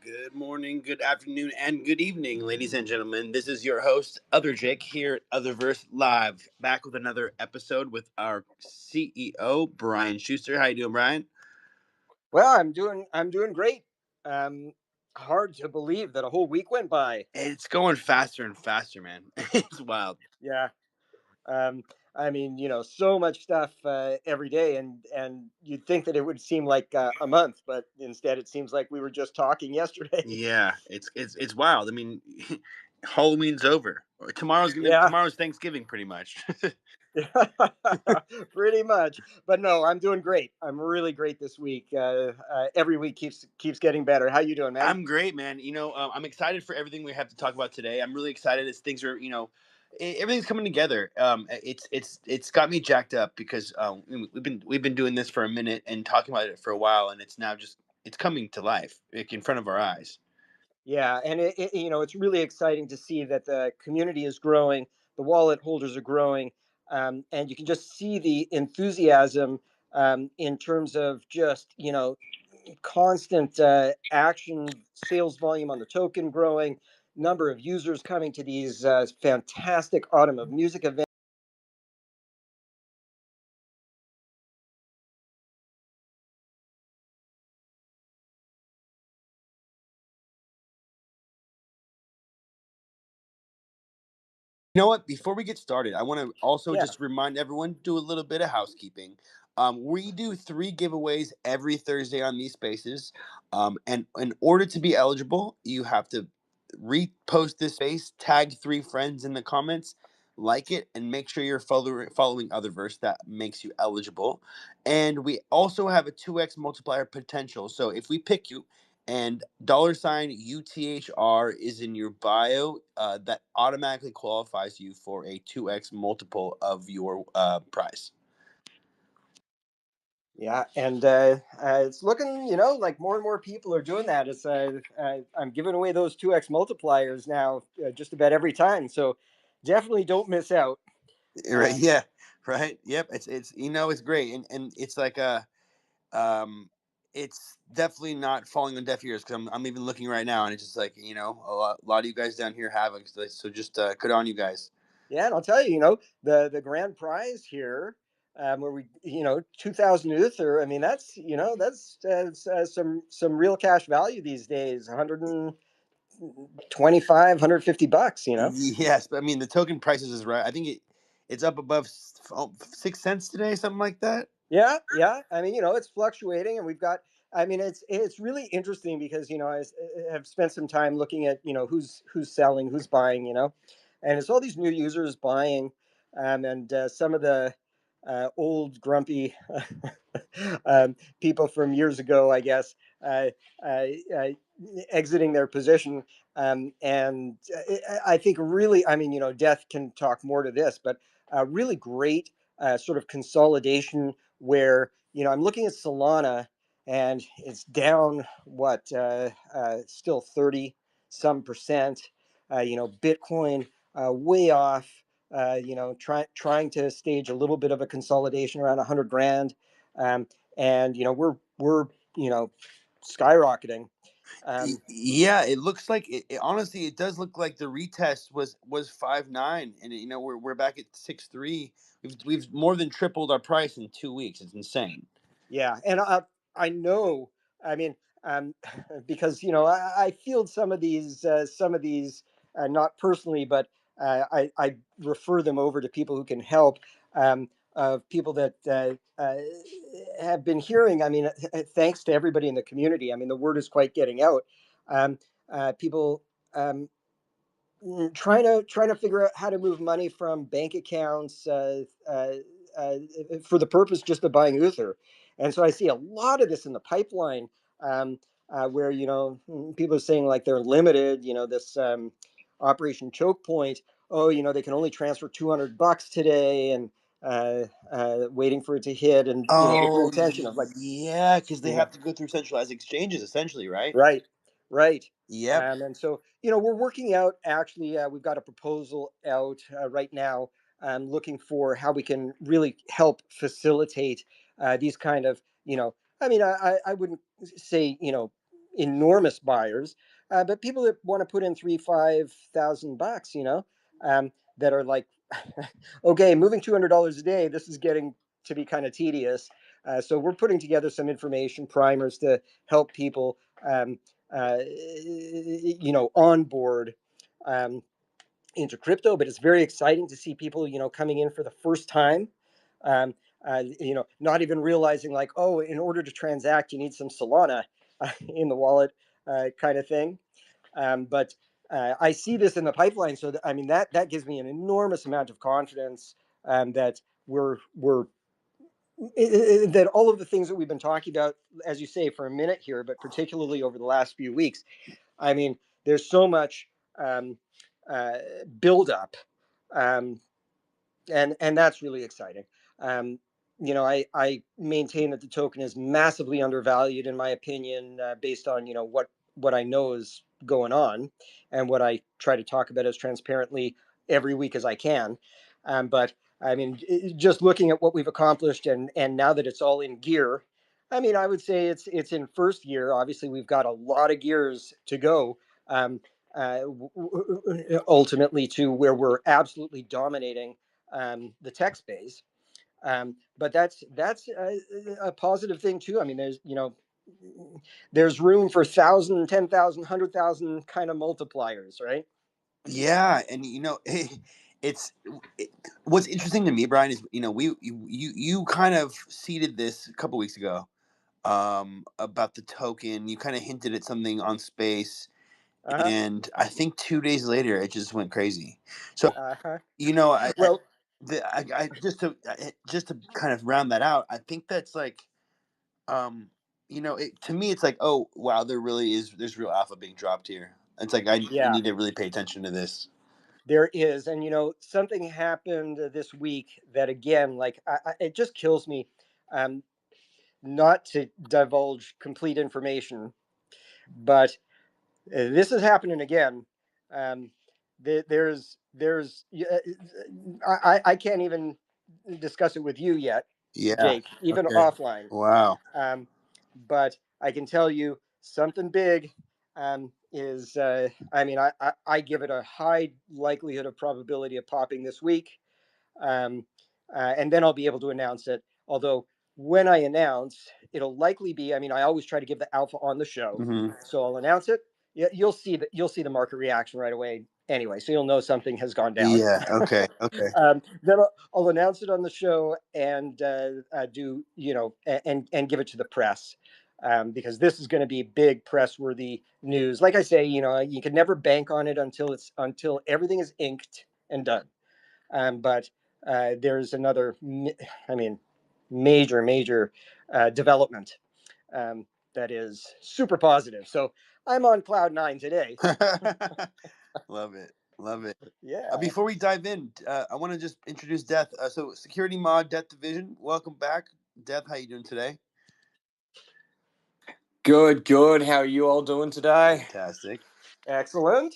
Good morning, good afternoon, and good evening, ladies and gentlemen. This is your host, Other Jake, here at Utherverse Live, back with another episode with our CEO, Brian Shuster. How you doing, Brian? Well, I'm doing great. Um, Hard to believe that a whole week went by. It's going faster and faster, man. It's wild. Yeah. Um, I mean, so much stuff every day, and you'd think that it would seem like a month, but instead it seems like we were just talking yesterday. Yeah, it's wild. I mean, Halloween's over. Yeah. Tomorrow's Thanksgiving, pretty much. Pretty much. But no, I'm doing great. I'm really great this week. Every week keeps getting better. How you doing, man? I'm great, man. I'm excited for everything we have to talk about today. I'm really excited as things are, everything's coming together. It's got me jacked up because we've been doing this for a minute and talking about it for a while, and it's now just it's coming to life, like in front of our eyes. Yeah, and it's really exciting to see that the community is growing, the wallet holders are growing, and you can just see the enthusiasm in terms of just constant action, sales volume on the token growing, number of users coming to these fantastic autumn of music events. You know what? Before we get started, I want to also Yeah. just remind everyone, do a little bit of housekeeping. We do 3 giveaways every Thursday on these spaces. And in order to be eligible, you have to repost this space, tag 3 friends in the comments, like it, and make sure you're following Otherverse. That makes you eligible. And we also have a 2x multiplier potential. So if we pick you, and $ UTHR is in your bio, that automatically qualifies you for a 2x multiple of your prize. Yeah, and it's looking, like more and more people are doing that. I'm giving away those 2x multipliers now just about every time. So definitely don't miss out. Right? Uh, Yeah. Right. Yep. It's great, and it's like um, it's definitely not falling on deaf ears because I'm even looking right now, and it's just like a lot of you guys down here have it, so just good on you guys. yeah, and I'll tell you, the grand prize here, where 2,000 Uther. I mean, that's some real cash value these days. 125, $150. Yes, but I mean the token prices is right. I think it's up above 6 cents today, something like that. Yeah, yeah. I mean, it's fluctuating, and we've got. I mean, it's really interesting because have spent some time looking at who's selling, who's buying, and it's all these new users buying, and some of the old grumpy people from years ago, I guess, uh, uh, uh, exiting their position, and I think really, I mean, Death can talk more to this, but really great sort of consolidation where I'm looking at Solana and it's down what still some percent. Bitcoin way off. Trying to stage a little bit of a consolidation around 100 grand, and we're skyrocketing. Yeah, it looks like honestly, it does look like the retest was 5.9, and we're back at 6.3. We've more than tripled our price in 2 weeks. It's insane. Yeah, and I know. I mean, um, because I field some of these, not personally, but I refer them over to people who can help. Of people that have been hearing. I mean, thanks to everybody in the community. I mean, the word is quite getting out. Um, People. Trying to figure out how to move money from bank accounts uh, for the purpose just of buying Uther. And so I see a lot of this in the pipeline, where people are saying like they're limited. This Operation Choke Point. Oh, they can only transfer $200 today, and waiting for it to hit, and get your Oh attention of like, yeah, because they you know have to go through centralized exchanges, essentially, right? Right, right. Yep. And so, we're working out actually, we've got a proposal out right now, looking for how we can really help facilitate these kind of, I mean, I wouldn't say, enormous buyers, but people that want to put in 5,000 bucks, that are like, okay, moving $200 a day, this is getting to be kind of tedious. So we're putting together some information primers to help people um, on board into crypto. But it's very exciting to see people, coming in for the first time. Not even realizing like, oh, in order to transact, you need some Solana in the wallet, kind of thing. But I see this in the pipeline, so I mean that gives me an enormous amount of confidence, that we're that all of the things that we've been talking about, as you say, for a minute here, but particularly over the last few weeks, I mean, there's so much um, uh, buildup, um, and that's really exciting. Um, I maintain that the token is massively undervalued, in my opinion, based on what I know is going on, and what I try to talk about as transparently every week as I can. But I mean, just looking at what we've accomplished, and now that it's all in gear, I mean, I would say it's in first gear. Obviously, we've got a lot of gears to go. Um, Ultimately, to where we're absolutely dominating the tech space. But that's a positive thing too. I mean, there's room for 1,000, 10,000, 100,000 kind of multipliers, right? Yeah, and it's it, what's interesting to me, Brian, is you kind of seeded this a couple weeks ago, about the token. You kind of hinted at something on space, Uh-huh. and I think 2 days later it just went crazy. So Uh-huh. I Well, just to kind of round that out, I think that's like, to me it's like, oh wow, there's real alpha being dropped here. It's like I yeah, need to really pay attention to this. there is. And something happened this week that, again, like, it just kills me, um, not to divulge complete information, but this is happening again. Um, there's I can't even discuss it with you yet, Yeah. Jake, even Okay. offline. Wow. Um, but I can tell you something big, is. I mean, I give it a high likelihood of probability of popping this week, um, and then I'll be able to announce it. Although when I announce, it'll likely be. I mean, I always try to give the alpha on the show, Hmm. so I'll announce it. Yeah, you'll see the market reaction right away. Anyway, so you'll know something has gone down. Yeah. Okay. Okay. Then I'll announce it on the show, and do and give it to the press. Because this is going to be big press worthy news. Like I say, you can never bank on it until everything is inked and done. But there's another, I mean, major development, that is super positive. So I'm on cloud nine today. Love it. Love it. Yeah. Before we dive in, I want to just introduce Death. So, security mod, Death Division. Welcome back, Death. How you doing today? Good, good. How are you all doing today? Fantastic. Excellent.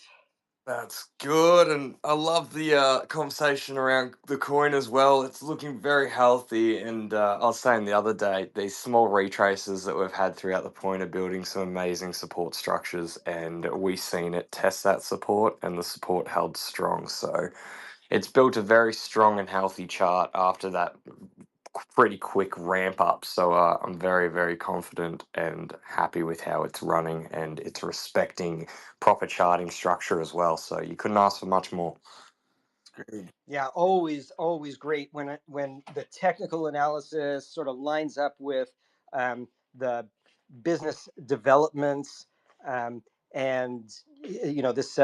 That's good, and I love the conversation around the coin as well. It's looking very healthy, and I was saying the other day, these small retraces that we've had throughout the point are building some amazing support structures, and we seen it test that support, and the support held strong. So it's built a very strong and healthy chart after that pretty quick ramp up. So I'm very, very confident and happy with how it's running, and it's respecting proper charting structure as well. So you couldn't ask for much more. Great. Yeah, always great when when the technical analysis sort of lines up with the business developments, um, and this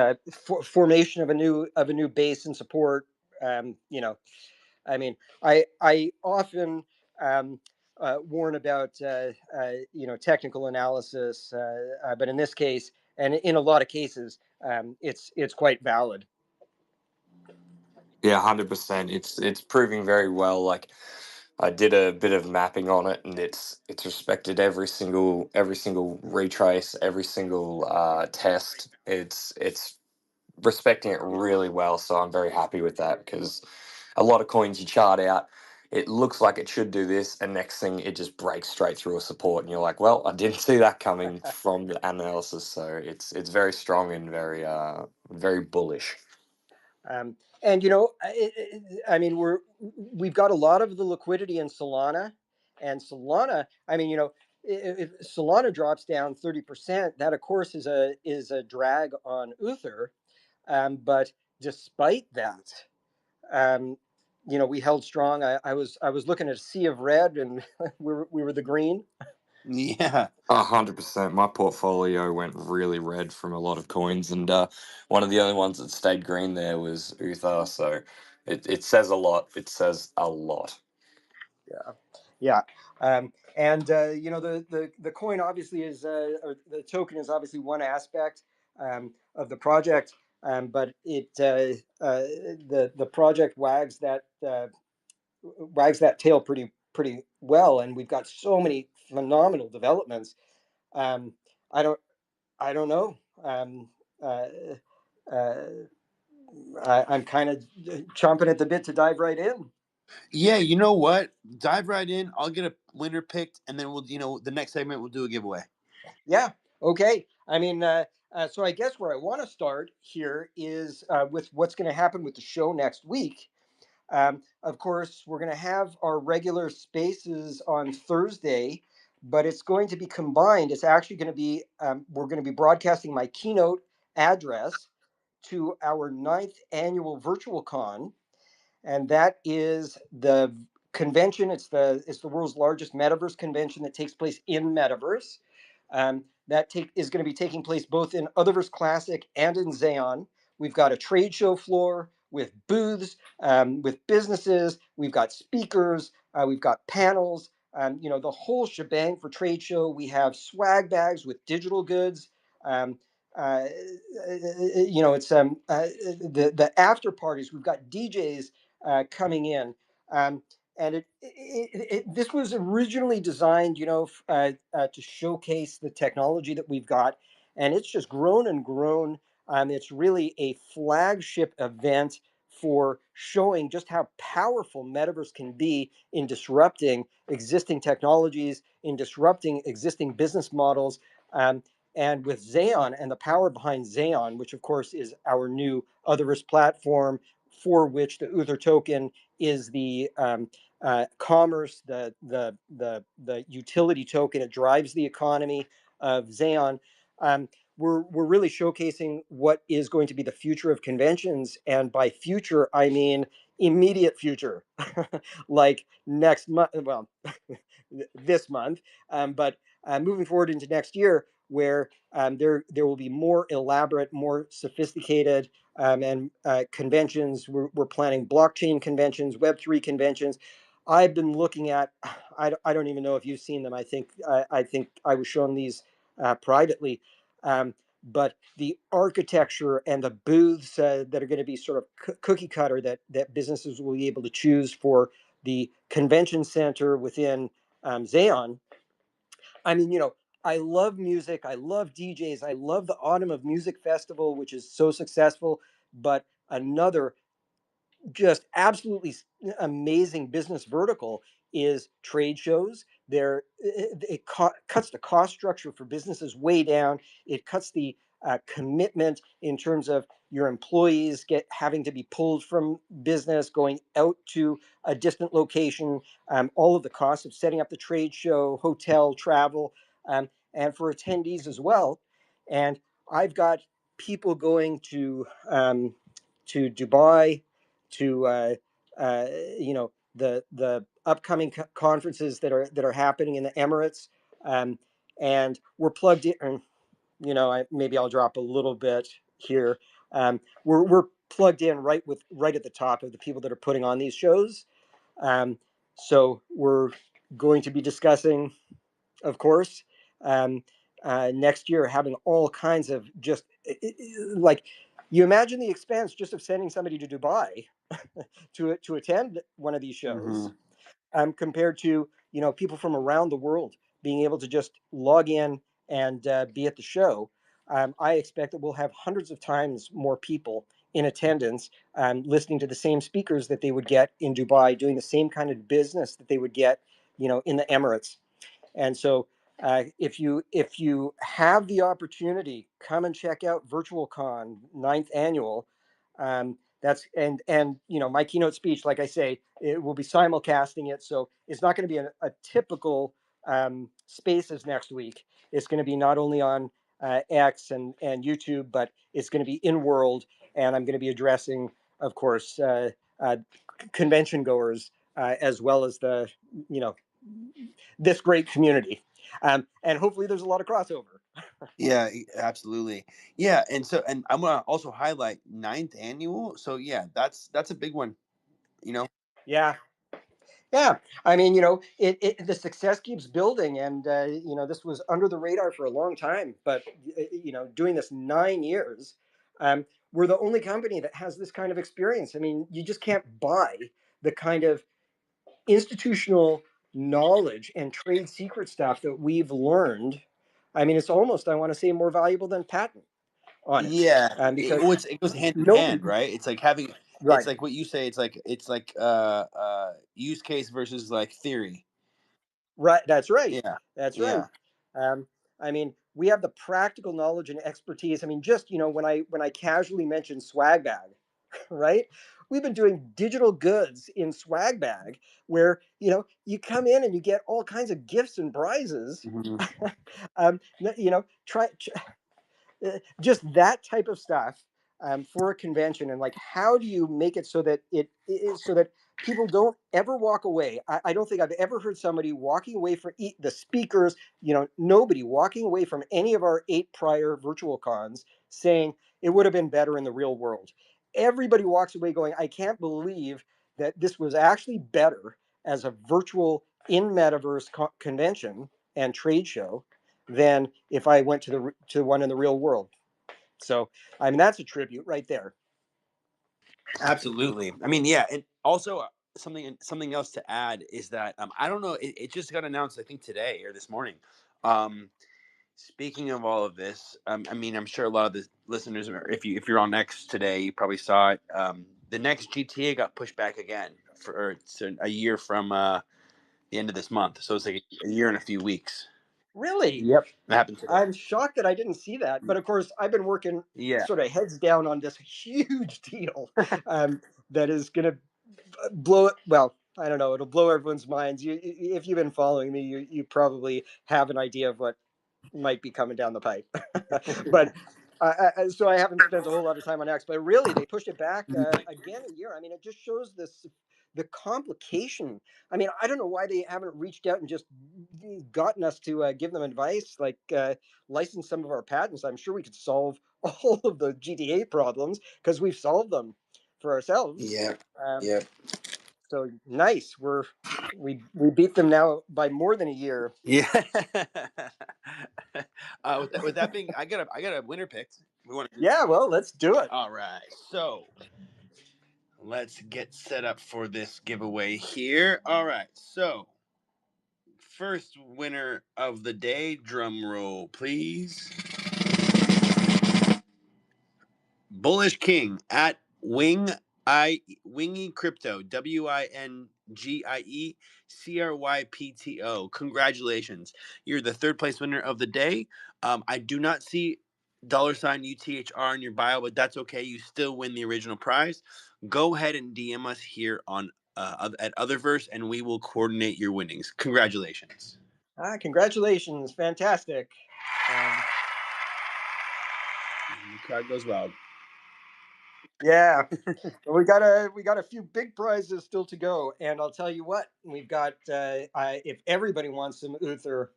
formation of a new base and support. I mean, I often warn about technical analysis, but in this case, and in a lot of cases, it's quite valid. Yeah, 100%. It's proving very well. Like I did a bit of mapping on it, and it's respected every single retrace, every single test. It's respecting it really well. So I'm very happy with that because a lot of coins you chart out, it looks like it should do this, and next thing it just breaks straight through a support, and you're like, well, I didn't see that coming from the analysis. So it's very strong and very bullish. And I mean, we've got a lot of the liquidity in Solana, and Solana. I mean, if Solana drops down 30%, that of course is a drag on Uther. But despite that, um, we held strong. I was looking at a sea of red, and we were the green. Yeah. 100%. My portfolio went really red from a lot of coins, and one of the only ones that stayed green there was Uther. So it says a lot. It says a lot. Yeah, yeah. And the coin obviously is, or the token is obviously one aspect of the project, but the project wags that tail pretty well, and we've got so many phenomenal developments. Um, I don't I don't know. Uh, uh, I'm kind of chomping at the bit to dive right in. Yeah, you know what? Dive right in. I'll get a winner picked, and then the next segment we'll do a giveaway. Yeah. Okay. I mean, so I guess where I want to start here is with what's going to happen with the show next week. Of course, we're going to have our regular spaces on Thursday, but it's going to be combined. It's actually going to be, we're going to be broadcasting my keynote address to our ninth annual virtual con, and that is the convention. It's the world's largest metaverse convention that takes place in metaverse. Is going to be taking place both in Utherverse Classic and in XAEON. We've got a trade show floor with booths, with businesses. We've got speakers. We've got panels. The whole shebang for trade show. We have swag bags with digital goods. Um, it's the after parties. We've got DJs coming in. And this was originally designed, to showcase the technology that we've got, and it's just grown and grown. It's really a flagship event for showing just how powerful metaverse can be in disrupting existing technologies, in disrupting existing business models. And with Xeon and the power behind Xeon, which of course is our new Otherverse platform, for which the Uther token is the commerce, the utility token. It drives the economy of Xeon. We're really showcasing what is going to be the future of conventions, and by future I mean immediate future, like next month. Well, this month, but moving forward into next year, where there will be more elaborate, more sophisticated and conventions. We're planning blockchain conventions, Web3 conventions. I've been looking at. I don't even know if you've seen them. I think I was shown these privately. But the architecture and the booths that are going to be sort of cookie cutter, that businesses will be able to choose for the convention center within Xeon. I mean, I love music. I love DJs. I love the Autumn of Music Festival, which is so successful. But another just absolutely amazing business vertical is trade shows. Cuts the cost structure for businesses way down. It cuts the commitment in terms of your employees having to be pulled from business, going out to a distant location, all of the costs of setting up the trade show, hotel, travel, and for attendees as well. And I've got people going to Dubai, to the upcoming conferences that are happening in the Emirates, um, and we're plugged in. Maybe I'll drop a little bit here. We're plugged in right at the top of the people that are putting on these shows. So we're going to be discussing, of course, um, next year, having all kinds of just like, you imagine the expense just of sending somebody to Dubai to attend one of these Mm-hmm. shows, compared to people from around the world being able to just log in and be at the show. I expect that we'll have hundreds of times more people in attendance, listening to the same speakers that they would get in Dubai, doing the same kind of business that they would get, in the Emirates. And so, if you have the opportunity, come and check out VirtualCon 9th annual. That's and my keynote speech, like I say, it will be simulcasting it, so it's not going to be a typical Spaces next week. It's going to be not only on X and YouTube, but it's going to be in world, and I'm going to be addressing, of course, uh, convention goers, as well as you know this great community. And hopefully there's a lot of crossover. Yeah, absolutely. Yeah, and I'm gonna also highlight ninth annual. So yeah, that's a big one. You know. Yeah. Yeah. I mean, the success keeps building, and, this was under the radar for a long time, but, doing this 9 years, we're the only company that has this kind of experience. I mean, you just can't buy the kind of institutional knowledge and trade secret stuff that we've learned. I mean, it's almost, I want to say, more valuable than patent on it, Yeah, because it goes hand in nobody. hand, right? It's like having, it's Right. like what you say. It's like use case versus like theory. Right. That's right. Yeah, That's right. yeah. Um, I mean, we have the practical knowledge and expertise. I mean, just when I casually mentioned swag bag, right? We've been doing digital goods in swag bag, where you come in and you get all kinds of gifts and prizes. Hmm. Try just that type of stuff, for a convention. And like, how do you make it so that so that people don't ever walk away? I don't think I've ever heard somebody walking away from the speakers, nobody walking away from any of our 8 prior virtual cons saying it would have been better in the real world. Everybody walks away going, I can't believe that this was actually better as a virtual in metaverse convention and trade show than if I went to one in the real world. So, I mean, that's a tribute right there. Absolutely. I mean, yeah, and also something else to add is that I don't know. It just got announced, I think today or this morning. Um, Speaking of all of this, I mean, I'm sure a lot of the listeners, if you're on X today, you probably saw it. The next GTA got pushed back again for it's a year from the end of this month, so it's like a year and a few weeks. Really, Yep, that happened today. I'm shocked that I didn't see that. But of course, I've been working Yeah, sort of heads down on this huge deal, that is going to blow it. Well, I don't know. It'll blow everyone's minds. If you've been following me, you probably have an idea of what might be coming down the pipe. But so I haven't spent a whole lot of time on X. But really, they pushed it back again a year. I mean, it just shows the complication. I mean, I don't know why they haven't reached out and just gotten us to give them advice, like license some of our patents. I'm sure we could solve all of the GTA problems because we've solved them for ourselves. yeah, Um, yeah, so nice. We beat them now by more than a year. yeah. With that being, I got a winner picked. We want to do. Yeah, well, let's do it. All right, so let's get set up for this giveaway here. All right, so first winner of the day, drum roll, please. Bullish King at Wingy Crypto, WINGIE CRYPTO. Congratulations. You're the third place winner of the day. I do not see $UTHR in your bio, but that's okay. You still win the original prize. Go ahead and DM us here on at Utherverse, and we will coordinate your winnings. Congratulations. Congratulations. Fantastic. The crowd goes wild. Yeah. we got a few big prizes still to go, and I'll tell you what, we've got if everybody wants some Uther,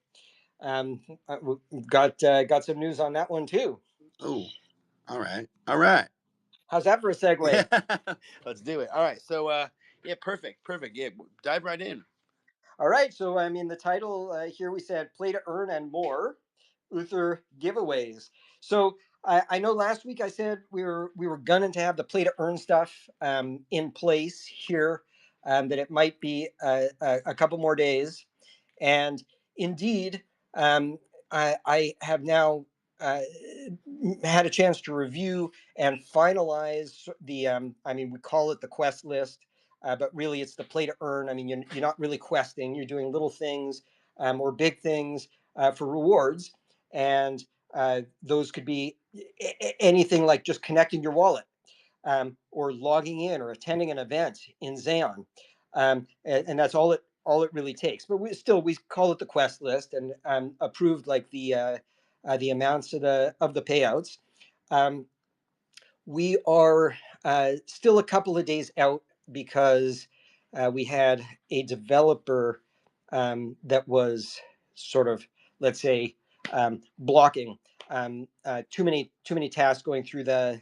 we've got some news on that one too. Oh, all right. How's that for a segue? Let's do it. All right. So, yeah, perfect. Yeah, dive right in. All right. So, I mean, the title here we said play to earn and more, Uther giveaways. So, I know last week I said we were gunning to have the play to earn stuff in place here, that it might be a couple more days, and indeed, I have now had a chance to review and finalize the. I mean, we call it the quest list, but really it's the play to earn. I mean, you're not really questing; you're doing little things or big things for rewards, and those could be anything like just connecting your wallet, or logging in or attending an event in XAEON, and that's all it really takes. But we call it the quest list, and approved like the amounts of the payouts. Um, we are still a couple of days out because we had a developer that was sort of, let's say, blocking too many tasks going through the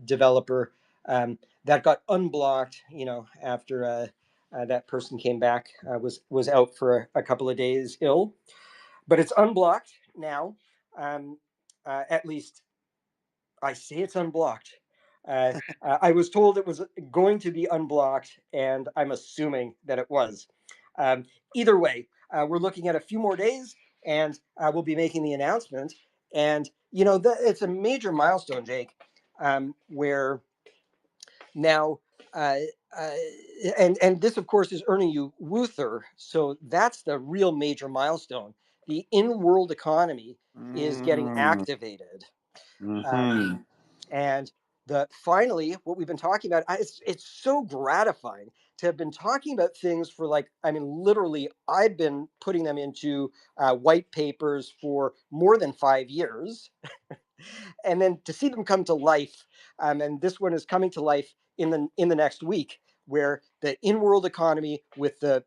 developer, that got unblocked. After that person came back, was out for a couple of days ill, but it's unblocked now. At least I say it's unblocked. I was told it was going to be unblocked, and I'm assuming that it was. Um, Either way, we're looking at a few more days, and we'll be making the announcement. And it's a major milestone, Jake, where now. Uh, uh, and this, of course, is earning you Wuther. So that's the real major milestone. The in-world economy is getting activated. Mm-hmm. And finally, what we've been talking about, it's so gratifying to have been talking about things for, like, I mean, literally, I've been putting them into white papers for more than 5 years, and then to see them come to life, and this one is coming to life in the next week, where the in-world economy with the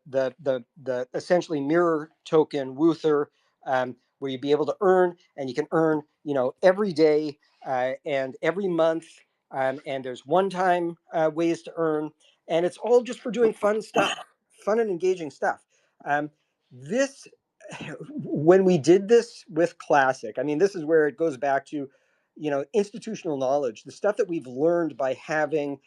essentially mirror token Wuther, where you'd be able to earn, and you can earn every day and every month, and there's one-time ways to earn, and it's all just for doing fun stuff, fun and engaging stuff. This When we did this with Classic, I mean, this is where it goes back to, institutional knowledge, the stuff that we've learned by having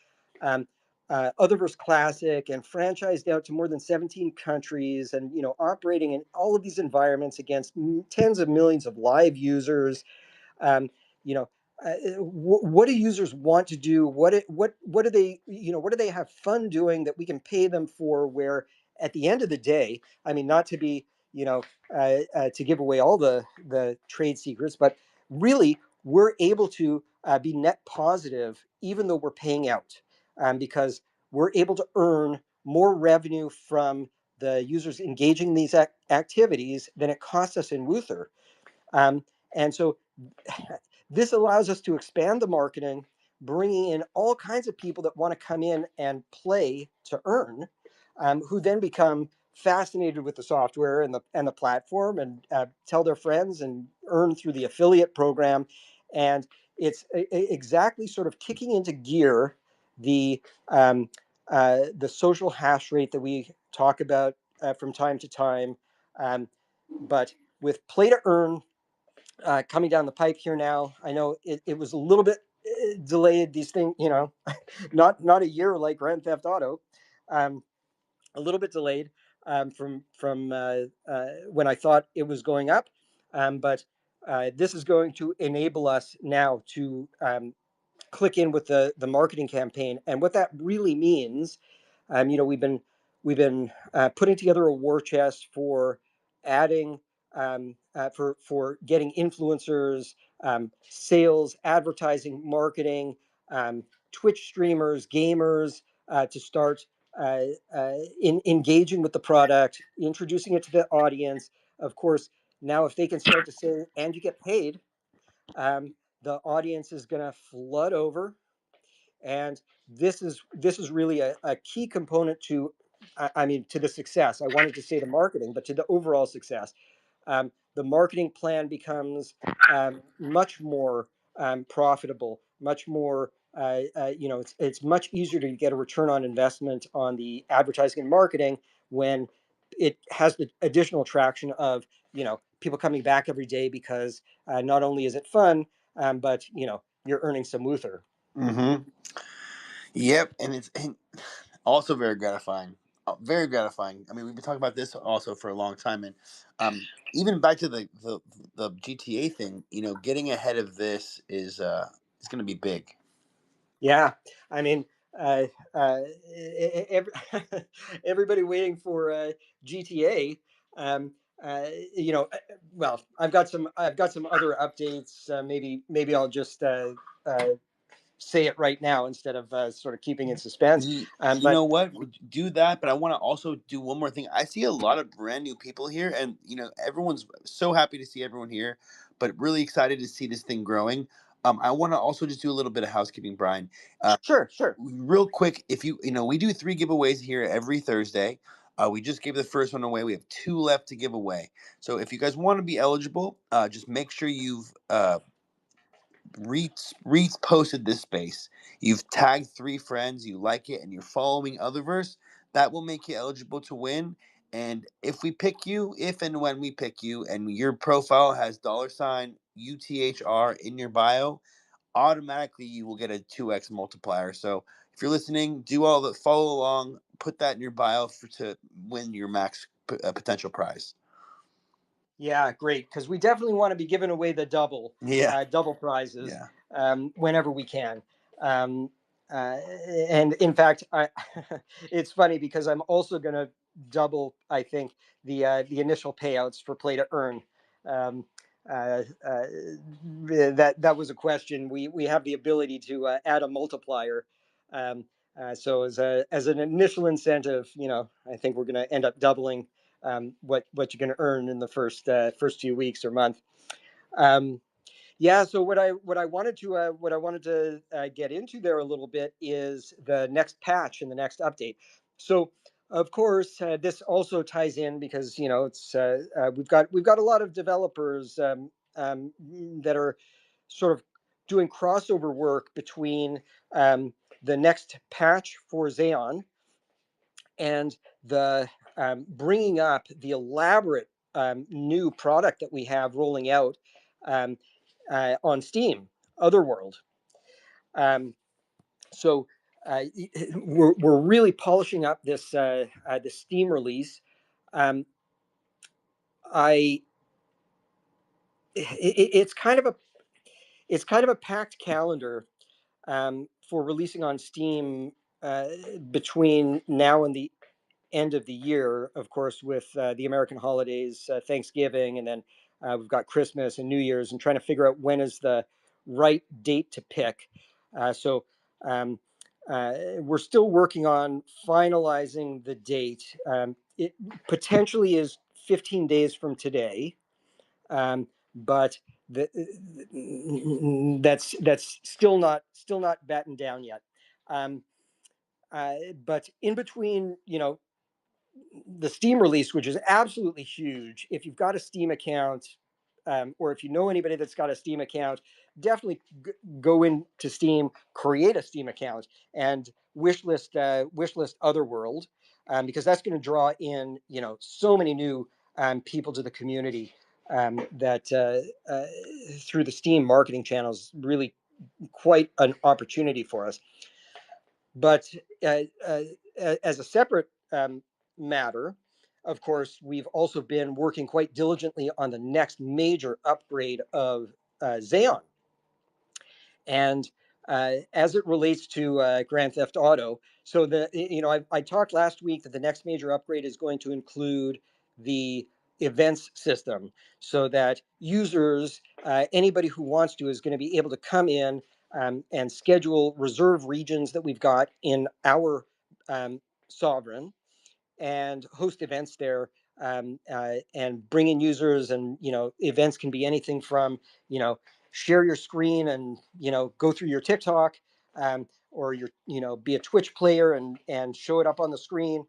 Otherverse Classic and franchised out to more than 17 countries, and operating in all of these environments against tens of millions of live users. um, you know what do users want to do? What do they, what do they have fun doing that we can pay them for, where at the end of the day, I mean, not to be, to give away all the trade secrets, but really we're able to be net positive even though we're paying out, because we're able to earn more revenue from the users engaging in these activities than it costs us in Wuther. And so this allows us to expand the marketing, bringing in all kinds of people that want to come in and play to earn, who then become fascinated with the software and the platform, and tell their friends and earn through the affiliate program. And it's exactly sort of kicking into gear the social hash rate that we talk about from time to time. But with play to earn coming down the pipe here now, I know it was a little bit delayed. These things, not a year like Grand Theft Auto, a little bit delayed. from when I thought it was going up, but this is going to enable us now to click in with the marketing campaign. And what that really means, we've been putting together a war chest for adding for getting influencers, sales, advertising, marketing, Twitch streamers, gamers to start engaging with the product, introducing it to the audience. Of course, now if they can start to say, and you get paid, um, the audience is going to flood over, and this is really a key component to, I mean, to the success. I wanted to say the marketing, but to the overall success. The marketing plan becomes much more profitable, much more. It's much easier to get a return on investment on the advertising and marketing when it has the additional traction of people coming back every day, because not only is it fun, but you're earning some Uther. Mm-hmm. Yep, and it's also very gratifying. Very gratifying. I mean, we've been talking about this also for a long time, and even back to the GTA thing. Getting ahead of this is going to be big. Yeah, I mean, uh, every, everybody waiting for GTA. Um, well, I've got some other updates. Maybe I'll just uh, say it right now instead of sort of keeping in suspense. You But know what? Do that, but I want to also do one more thing. I see a lot of brand new people here, and everyone's so happy to see everyone here, but really excited to see this thing growing. I want to also just do a little bit of housekeeping, Brian. sure, sure. Real quick, if we do 3 giveaways here every Thursday. We just gave the first one away. We have 2 left to give away. So if you guys want to be eligible, just make sure you've posted this space. You've tagged 3 friends, you like it, and you're following Utherverse. That will make you eligible to win. And if and when we pick you, and your profile has $UTHR in your bio, automatically you will get a 2x multiplier. So if you're listening, follow along, put that in your bio to win your max potential prize. Yeah, great. Because we definitely want to be giving away the Yeah, double prizes yeah. whenever we can. Um, and in fact, it's funny because I'm also going to double, I think, the initial payouts for play to earn. Um, that was a question. We have the ability to add a multiplier. So as an initial incentive, I think we're going to end up doubling what you're going to earn in the first few weeks or month. Yeah. So what I wanted to get into there a little bit is the next patch and the next update. So of course this also ties in because it's we've got a lot of developers that are sort of doing crossover work between the next patch for XAEON and the bringing up the elaborate new product that we have rolling out um, on Steam, Otherworld. Um, so we're really polishing up the Steam release. Um, I it's kind of a packed calendar for releasing on Steam between now and the end of the year, of course, with the American holidays, Thanksgiving, and then we've got Christmas and New Year's, and trying to figure out when is the right date to pick. So we're still working on finalizing the date. It potentially is 15 days from today, but the, that's still not battened down yet. Um, but in between, the Steam release, which is absolutely huge. If you've got a Steam account, or if you know anybody that's got a Steam account, definitely go into Steam, create a Steam account, and wishlist Otherworld, because that's going to draw in so many new people to the community that through the Steam marketing channels, really quite an opportunity for us. But as a separate matter, of course, we've also been working quite diligently on the next major upgrade of Xeon. And as it relates to Grand Theft Auto, so I talked last week that the next major upgrade is going to include the events system, so that users, anybody who wants to, is going to be able to come in and schedule reserve regions that we've got in our sovereign and host events there, and bring in users. And events can be anything from share your screen and go through your TikTok, or be a Twitch player and show it up on the screen.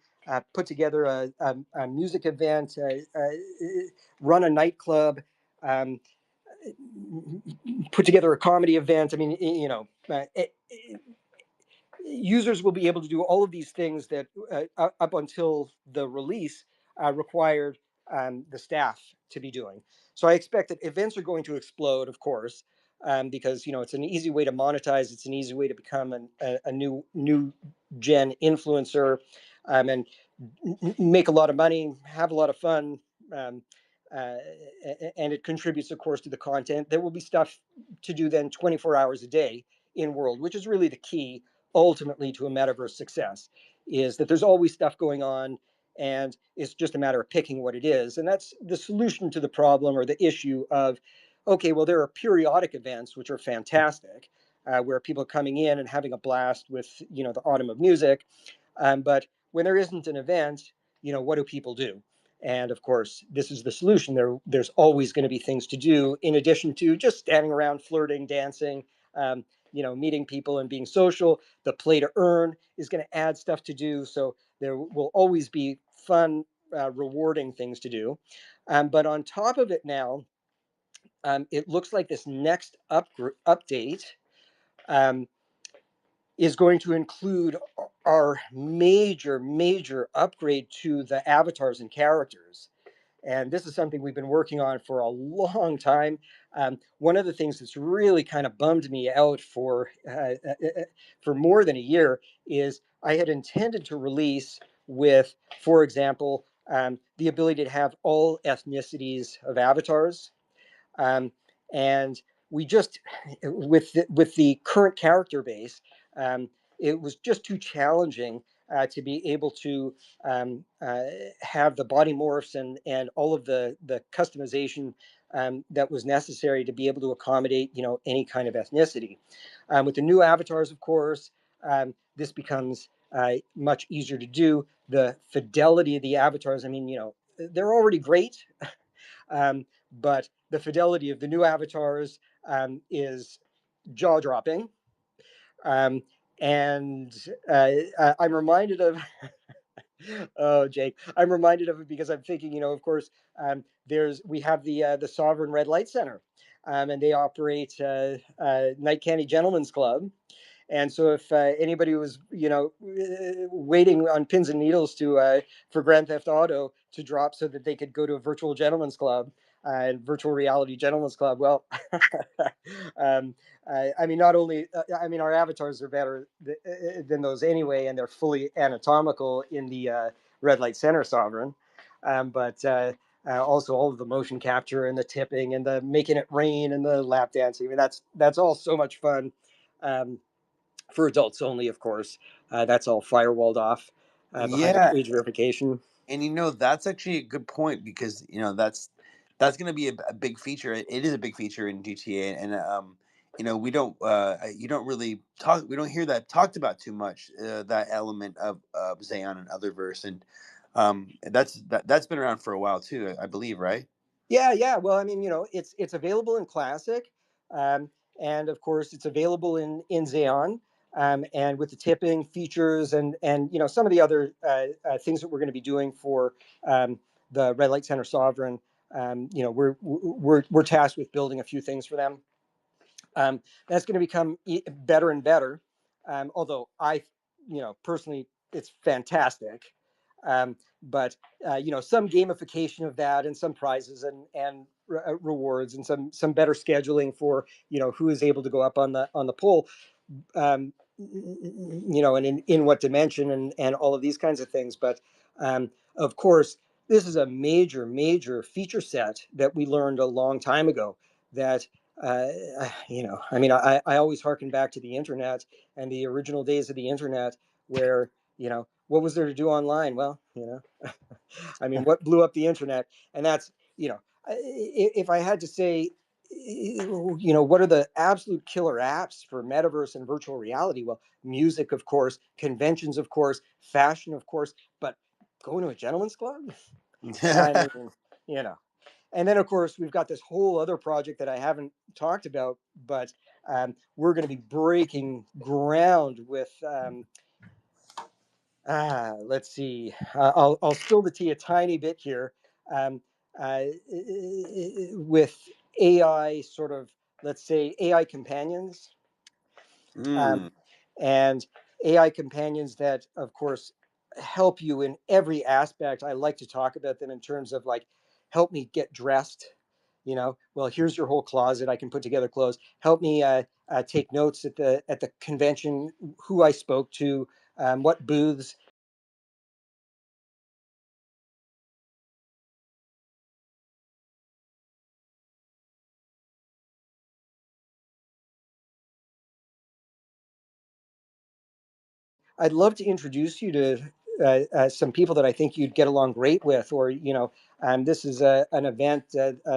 Put together a music event, run a nightclub, um, put together a comedy event. I mean, users will be able to do all of these things that up until the release required the staff to be doing. So I expect that events are going to explode, of course, because it's an easy way to monetize. It's an easy way to become a new gen influencer, and make a lot of money, have a lot of fun. Um, uh, and it contributes, of course, to the content. There will be stuff to do then 24 hours a day in world, which is really the key ultimately to a metaverse success, is that there's always stuff going on, and it's just a matter of picking what it is. And that's the solution to the problem or the issue of, okay, well, there are periodic events which are fantastic, where people are coming in and having a blast with the autumn of music, but when there isn't an event, what do people do? And of course, this is the solution. There's always going to be things to do in addition to just standing around, flirting, dancing, meeting people and being social. The play to earn is going to add stuff to do. So there will always be fun, rewarding things to do. But on top of it now, it looks like this next update um, is going to include our major upgrade to the avatars and characters. And this is something we've been working on for a long time. One of the things that's really kind of bummed me out for more than a year is I had intended to release with, for example, the ability to have all ethnicities of avatars. Um, and we just, with the current character base, it was just too challenging to be able to have the body morphs and all of the customization that was necessary to be able to accommodate any kind of ethnicity. With the new avatars, of course, this becomes much easier to do. The fidelity of the avatars, I mean, they're already great, but the fidelity of the new avatars is jaw dropping. Um, and I'm reminded of, oh, Jake, I'm reminded of it because I'm thinking, of course, we have the Sovereign Red Light Center, and they operate Night Candy Gentlemen's Club. And so, if anybody was, waiting on pins and needles to for Grand Theft Auto to drop, so that they could go to a virtual gentleman's club and virtual reality gentleman's club, well, I mean, not only, I mean, our avatars are better than those anyway, and they're fully anatomical in the Red Light Center Sovereign, but also all of the motion capture and the tipping and the making it rain and the lap dancing. I mean, that's all so much fun. For adults only, of course. That's all firewalled off behind Yeah, age verification. and that's actually a good point, because that's going to be a big feature. It is a big feature in GTA, and we don't you don't really talk we don't hear that talked about too much, that element of Xeon and Otherverse, and that's been around for a while too, I believe, right? Yeah. Well, I mean, it's available in Classic, um, and of course, it's available in Xeon. And with the tipping features and some of the other things that we're going to be doing for the Red Light Center Sovereign, we're tasked with building a few things for them. That's going to become better and better. Although personally, it's fantastic. But some gamification of that, and some prizes and rewards, and some better scheduling for who is able to go up on the pole, and in what dimension, and all of these kinds of things. But of course, this is a major feature set that we learned a long time ago. That uh, I mean, I always harken back to the internet and the original days of the internet, where what was there to do online? Well, I mean, what blew up the internet? And that's, if I had to say, what are the absolute killer apps for metaverse and virtual reality? Well, music, of course, conventions, of course, fashion, of course, but going to a gentleman's club? I mean, you know. And then, of course, we've got this whole other project that I haven't talked about, but we're going to be breaking ground with let's see. I'll spill the tea a tiny bit here. Um, with AI, sort of, let's say, AI companions, Mm. um, and AI companions that, of course, help you in every aspect. I like to talk about them in terms of like, help me get dressed. Well, here's your whole closet. I can put together clothes. Help me take notes at the convention, who I spoke to, what booths. I'd love to introduce you to some people that I think you'd get along great with, or this is an event.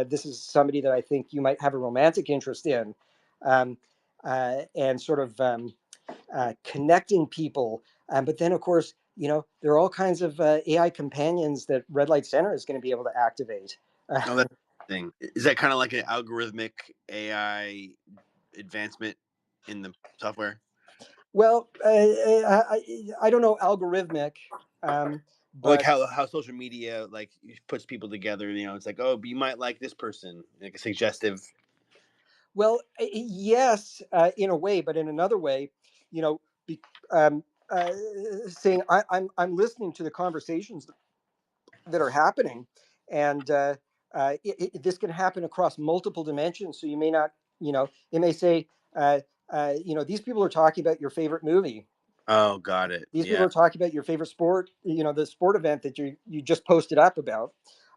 This is somebody that I think you might have a romantic interest in, um, and sort of connecting people. But then, of course, there are all kinds of AI companions that Red Light Center is going to be able to activate. Oh, that's interesting. Is that kind of like an algorithmic AI advancement in the software? Well, I don't know algorithmic, Or like but how social media like puts people together. It's like, oh, you might like this person, like a suggestive. well, yes, in a way, but in another way, you know, be, um, uh, saying I'm listening to the conversations that are happening, and this can happen across multiple dimensions. So you may not, it may say, these people are talking about your favorite movie. Oh, got it. These people Yeah. are talking about your favorite sport, the sport event that you just posted up about.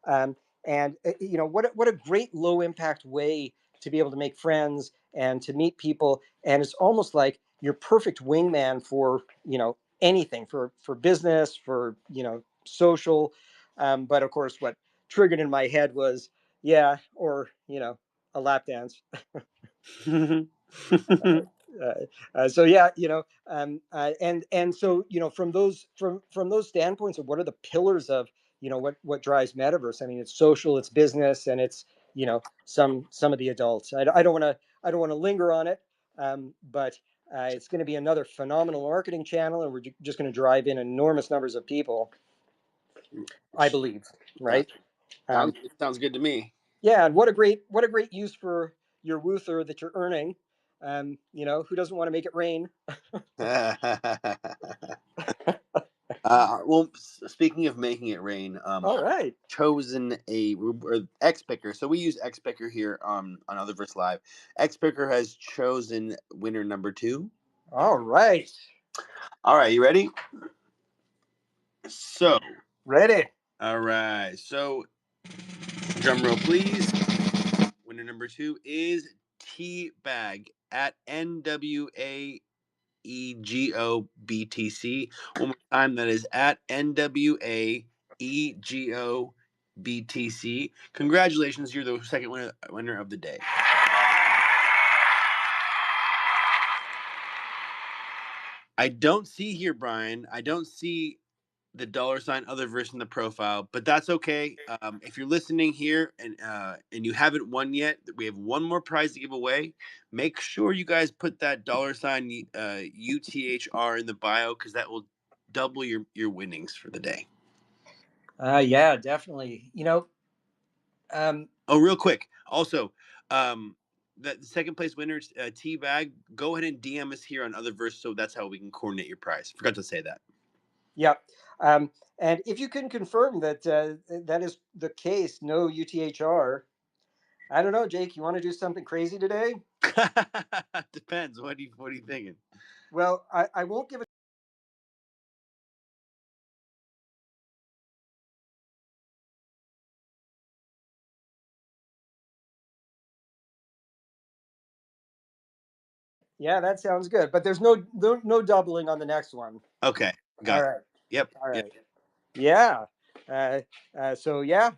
And what a great low impact way to be able to make friends and to meet people. And it's almost like your perfect wingman for anything, for business, for social. But of course, what triggered in my head was, yeah, or a lap dance. So yeah, and so from those standpoints of what are the pillars of what drives metaverse. I mean, it's social, it's business, and it's some of the adults. I don't want to linger on it, but it's going to be another phenomenal marketing channel, and we're just going to drive in enormous numbers of people, I believe, Uh, right? sounds Um, sounds good to me. yeah, and what a great use for your Wuther that you're earning. Who doesn't want to make it rain? Well, speaking of making it rain, All I've right. chosen a X Picker. So we use X Picker here on Otherverse Live. X Picker has chosen winner number 2. All right. All right, you ready? So, Ready. all right. So, drum roll, please. Winner number 2 is T Bag at NWAEGOBTC. One more time, that is at NWAEGOBTC. Congratulations, you're the second winner of the day. I don't see here, Brian. I don't see the $ Otherverse in the profile, but that's okay. If you're listening here and you haven't won yet, we have one more prize to give away. Make sure you guys put that $UTHR in the bio, because that will double your winnings for the day. Yeah, definitely. Oh, real quick. Also, the second place winner, T Bag. Go ahead and DM us here on Otherverse, so that's how we can coordinate your prize. Forgot to say that. Yeah. And if you can confirm that that is the case, no UTHR. I don't know, Jake. You want to do something crazy today? Depends. What are you thinking? Well, I won't give Yeah, that sounds good. But there's no doubling on the next one. Okay, All got it. right. Yep, All yep. right. Yeah. So yeah,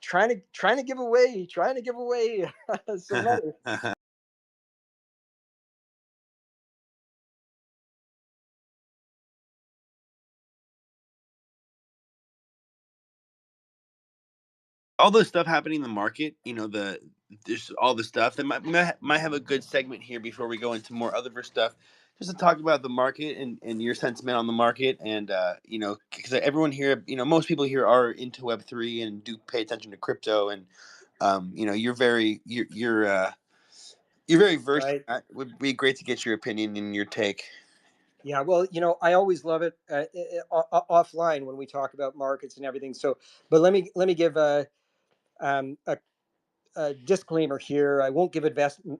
trying to give away some money. All the stuff happening in the market, there's all the stuff that might have a good segment here before we go into more other stuff, just to talk about the market and your sentiment on the market, and because everyone here, most people here are into Web3 and do pay attention to crypto, and you're very versed. Right. It would be great to get your opinion and your take. Yeah. Well, I always love it offline when we talk about markets and everything. So, but let me give um, a, a disclaimer here. I won't give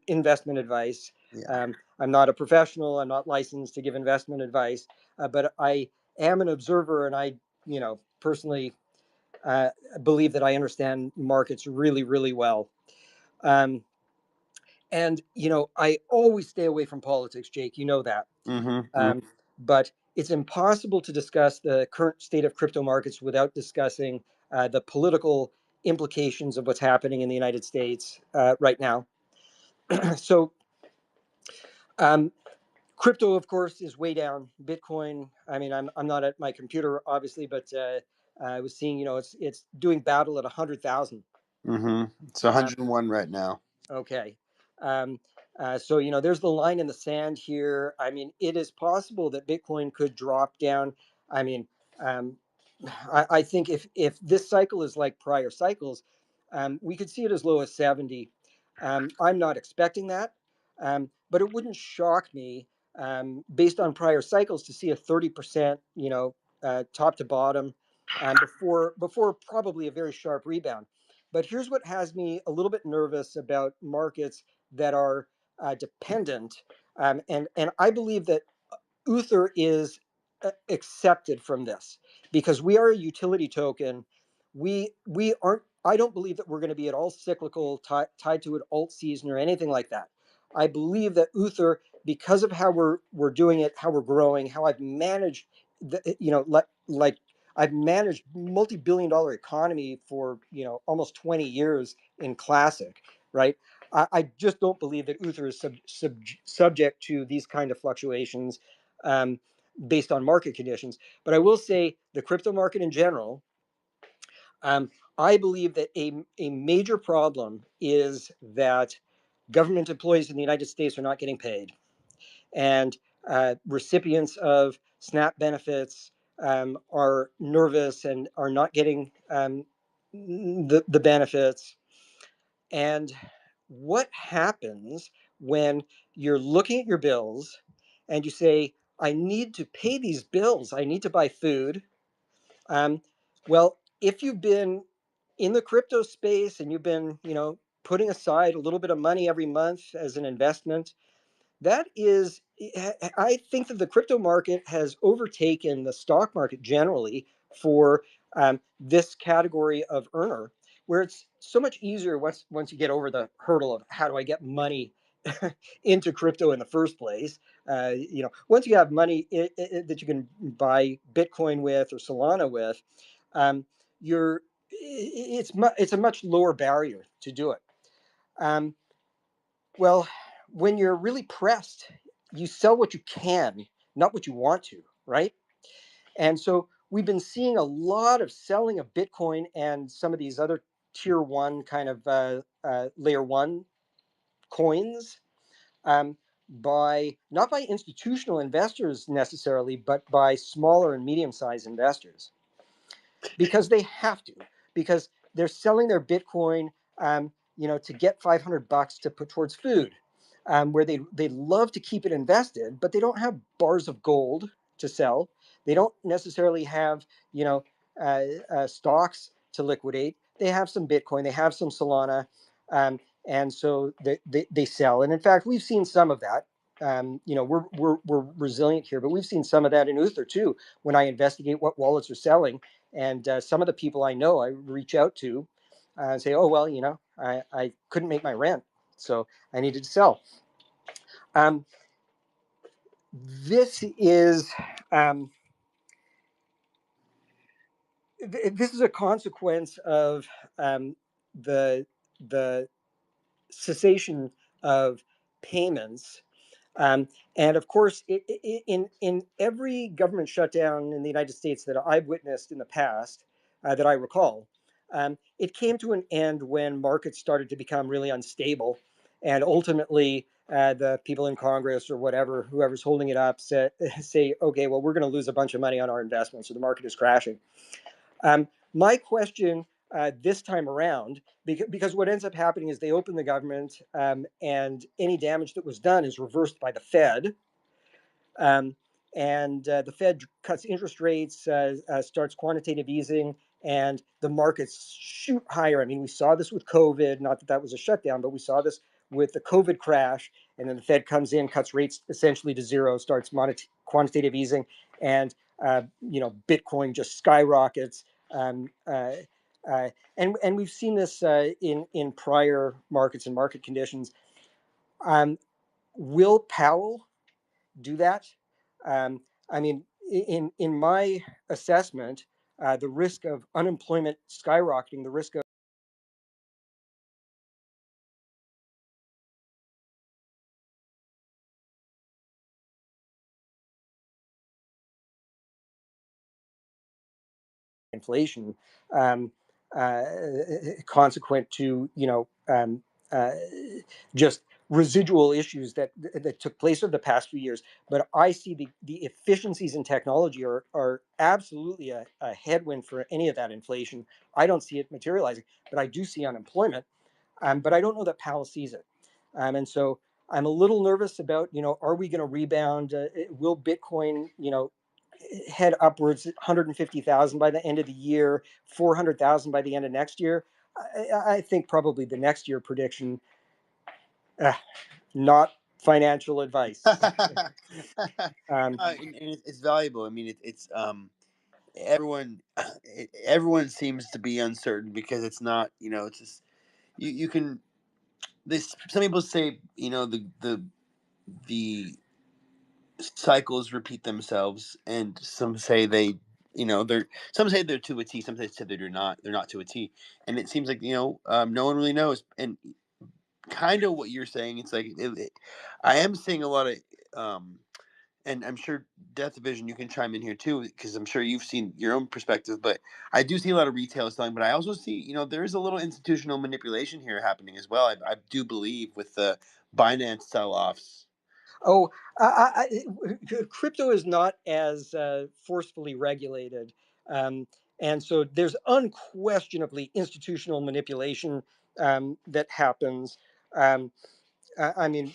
investment advice. Yeah. I'm not a professional. I'm not licensed to give investment advice, but I am an observer, and I, personally uh, believe that I understand markets really, really well. Um, and I always stay away from politics, Jake. You know that. Mm-hmm. Um, but it's impossible to discuss the current state of crypto markets without discussing the political implications of what's happening in the United States right now. So, um, crypto, of course, is way down. Bitcoin. I mean, I'm not at my computer, obviously, but I was seeing, it's doing battle at 100,000. Mm-hmm. It's Um, 101 right now. Okay. Um, so, there's the line in the sand here. I mean, it is possible that Bitcoin could drop down. I mean, um, I think if this cycle is like prior cycles, we could see it as low as 70. I'm not expecting that, but it wouldn't shock me based on prior cycles to see a 30%, top to bottom before probably a very sharp rebound. But here's what has me a little bit nervous about markets that are dependent, and I believe that Uther is accepted from this because we are a utility token. We aren't. I don't believe that we're going to be at all cyclical, tied to an alt season or anything like that. I believe that Uther, because of how we're doing it, how we're growing, how I've managed, like I've managed multi-billion-dollar economy for almost 20 years in Classic, right? I just don't believe that Uther is subject to these kind of fluctuations um, based on market conditions. But I will say the crypto market in general, um, I believe that a major problem is that government employees in the United States are not getting paid. And recipients of SNAP benefits are nervous and are not getting the benefits. And what happens when you're looking at your bills and you say, I need to pay these bills, I need to buy food? Um, well, if you've been in the crypto space and you've been, putting aside a little bit of money every month as an investment, that is, I think that the crypto market has overtaken the stock market generally for this category of earner, where it's so much easier once you get over the hurdle of how do I get money into crypto in the first place. Once you have money that you can buy Bitcoin with or Solana with, um, you're it's a much lower barrier to do it. Um, well, when you're really pressed, you sell what you can, not what you want to, right? And so we've been seeing a lot of selling of Bitcoin and some of these other tier one kind of layer one coins by not by institutional investors necessarily, but by smaller and medium sized investors because they have to, because they're selling their Bitcoin, to get $500 to put towards food, where they love to keep it invested, but they don't have bars of gold to sell. They don't necessarily have, stocks to liquidate. They have some Bitcoin, they have some Solana, and so they sell. And in fact, we've seen some of that. We're resilient here, but we've seen some of that in Uther too. When I investigate what wallets are selling, and some of the people I know, I reach out to and say, oh, well, I couldn't make my rent, so I needed to sell. Um, this is this is a consequence of the the cessation of payments. And of course, in every government shutdown in the United States that I've witnessed in the past, that I recall, it came to an end when markets started to become really unstable. And ultimately, the people in Congress or whatever, whoever's holding it up, say, okay, well, we're going to lose a bunch of money on our investments, so the market is crashing. My question this time around, because what ends up happening is they open the government, and any damage that was done is reversed by the Fed. Um, and the Fed cuts interest rates, starts quantitative easing, and the markets shoot higher. I mean, we saw this with COVID, not that that was a shutdown, but we saw this with the COVID crash. And then the Fed comes in, cuts rates essentially to zero, starts quantitative easing, and Bitcoin just skyrockets. Um, uh, and we've seen this in prior markets and market conditions. Will Powell do that? Um, I mean, in my assessment, the risk of unemployment skyrocketing, the risk of inflation, um, uh, consequent to uh, just residual issues that took place over the past few years. But I see the efficiencies in technology are absolutely a headwind for any of that inflation. I don't see it materializing, but I do see unemployment. But I don't know that Powell sees it. And so I'm a little nervous about, are we going to rebound? Will Bitcoin, head upwards 150,000 by the end of the year, 400,000 by the end of next year? I think probably the next year prediction, uh, not financial advice. Um, And it's valuable. I mean, it's everyone everyone seems to be uncertain because it's not, it's just you can this some people say, the cycles repeat themselves, and some say they're some say they're to a T, some say they're not to a T, and it seems like no one really knows. And kind of what you're saying, it's like I am seeing a lot of and I'm sure Death Division, you can chime in here too, because I'm sure you've seen your own perspective. But I do see a lot of retail selling, but I also see, there is a little institutional manipulation here happening as well. I do believe with the Binance sell-offs. Oh, crypto is not as forcefully regulated. And so there's unquestionably institutional manipulation that happens. Um, I mean,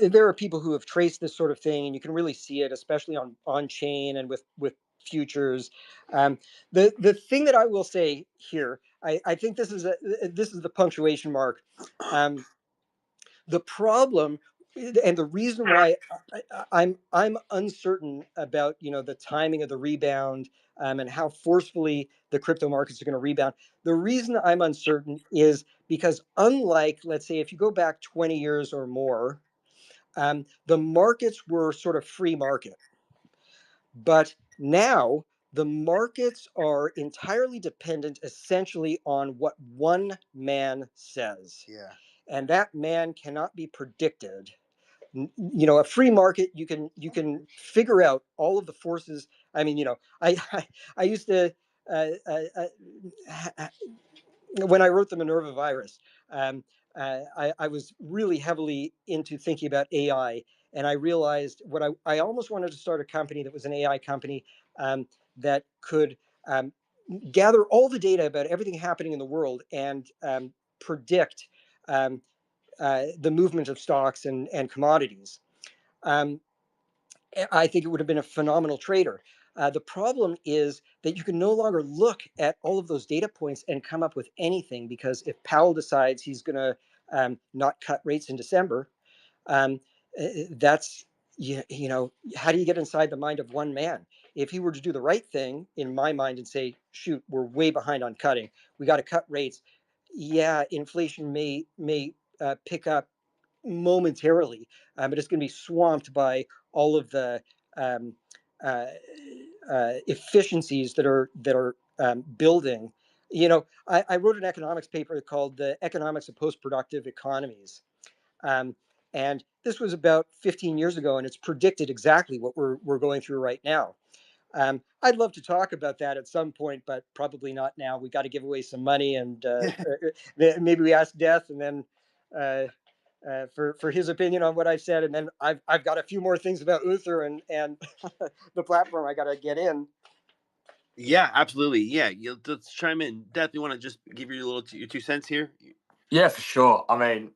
there are people who have traced this sort of thing, and you can really see it, especially on chain and with futures. Um, the thing that I will say here, I think this is the punctuation mark. The problem and the reason why I'm uncertain about the timing of the rebound, and how forcefully the crypto markets are going to rebound. The reason I'm uncertain is because, unlike, let's say, if you go back 20 years or more, the markets were sort of free market, but now the markets are entirely dependent essentially on what one man says, Yeah. and that man cannot be predicted. A free market, you can figure out all of the forces. I mean, I used to when I wrote the Minerva virus, um, I was really heavily into thinking about AI, and I realized I almost wanted to start a company that was an AI company, that could gather all the data about everything happening in the world and predict um, the movement of stocks and commodities. Um, I think it would have been a phenomenal trader. The problem is that you can no longer look at all of those data points and come up with anything, because if Powell decides he's going to not cut rates in December, um, that's how do you get inside the mind of one man? If he were to do the right thing, in my mind, and say, "Shoot, we're way behind on cutting. We got to cut rates." Yeah, inflation may pick up momentarily, but it's going to be swamped by all of the um, uh, efficiencies that are building. I wrote an economics paper called "The Economics of Post-Productive Economies," um, and this was about 15 years ago, and it's predicted exactly what we're going through right now. I'd love to talk about that at some point, but probably not now. We got to give away some money, and maybe we ask Death, and then for his opinion on what I've said, and then I've got a few more things about Uther and the platform I got to get in. Yeah, absolutely. Yeah, let's chime in. Death, you want to just give your 2 cents here? Yeah, for sure. I mean,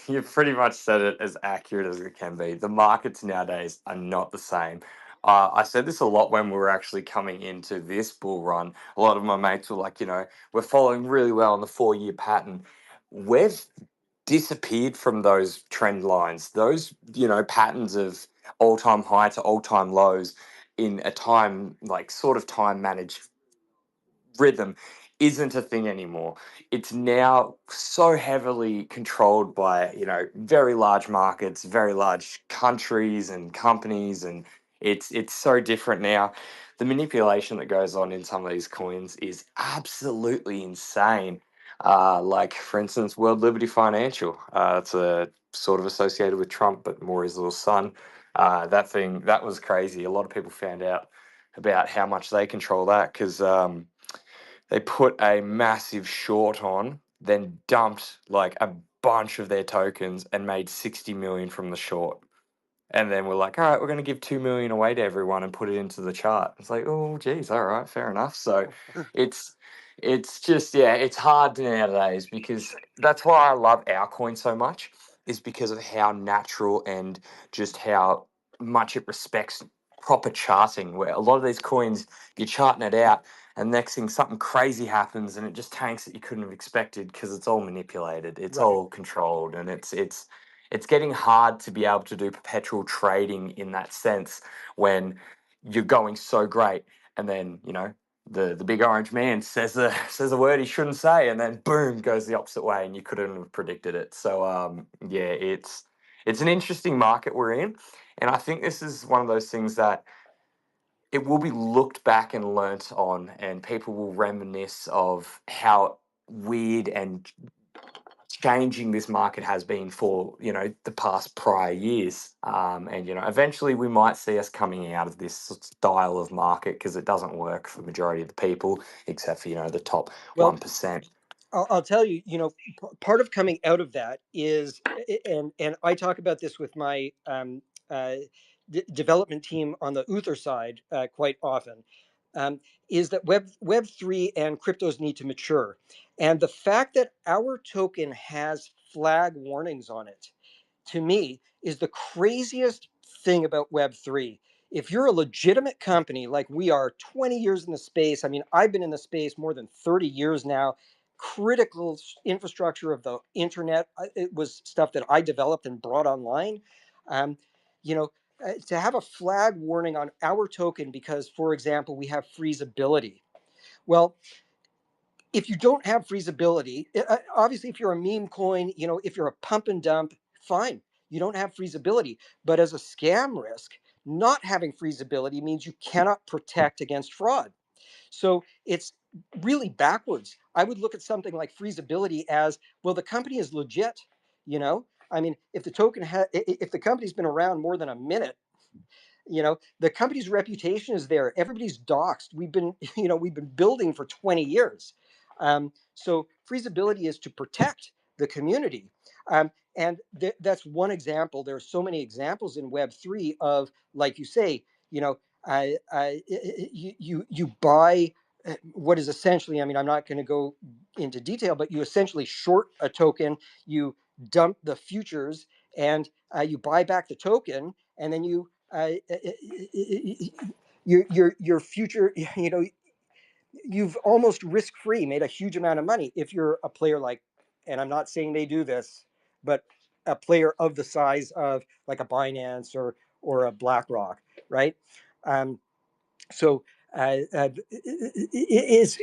you've pretty much said it as accurate as it can be. The markets nowadays are not the same. I said this a lot when we were actually coming into this bull run. A lot of my mates were like, we're following really well on the 4-year pattern. We've disappeared from those trend lines, those, patterns of all-time high to all-time lows in a time, like sort of time managed rhythm isn't a thing anymore. It's now so heavily controlled by, very large markets, very large countries and companies, and it's so different now. The manipulation that goes on in some of these coins is absolutely insane. Like for instance, World Liberty Financial. It's a sort of associated with Trump, but more his little son. That was crazy. A lot of people found out about how much they control that because they put a massive short on, then dumped like a bunch of their tokens and made 60 million from the short. And then we're like, all right, we're going to give 2 million away to everyone and put it into the chart. It's like, oh, geez, all right, fair enough. So it's it's just, yeah, it's hard nowadays because that's why I love our coin so much, is because of how natural and just how much it respects proper charting, where a lot of these coins, you're charting it out and next thing something crazy happens and it just tanks that you couldn't have expected because it's all manipulated, it's Right. all controlled, and it's getting hard to be able to do perpetual trading in that sense when you're going so great, and then the big orange man says a word he shouldn't say, and then boom goes the opposite way, and you couldn't have predicted it. So yeah, it's an interesting market we're in, and I think this is one of those things that it will be looked back and learnt on, and people will reminisce of how weird and changing this market has been for the past prior years, and eventually we might see us coming out of this style of market because it doesn't work for the majority of the people except for the top Well, 1%. I'll tell you, part of coming out of that is, and I talk about this with my development team on the Uther side quite often, um, is that Web3 and cryptos need to mature, and the fact that our token has flag warnings on it, to me, is the craziest thing about Web3. If you're a legitimate company like we are, 20 years in the space, I mean, I've been in the space more than 30 years now, critical infrastructure of the internet, it was stuff that I developed and brought online. Um, you know, to have a flag warning on our token because, for example, we have freezability. Well, if you don't have freezability, obviously, if you're a meme coin, if you're a pump and dump, fine, you don't have freezability. But as a scam risk, not having freezability means you cannot protect against fraud. So it's really backwards. I would look at something like freezability as, well, the company is legit. I mean, if if the company's been around more than a minute, the company's reputation is there, everybody's doxxed, we've been building for 20 years. So freezability is to protect the community. That's one example. There are so many examples in Web3 of, like you say, you buy what is essentially, I mean, I'm not going to go into detail, but you essentially short a token, you dump the futures, and you buy back the token, and then your future, you've almost risk free made a huge amount of money if you're a player like, and I'm not saying they do this, but a player of the size of like a Binance or a BlackRock, right? Um, so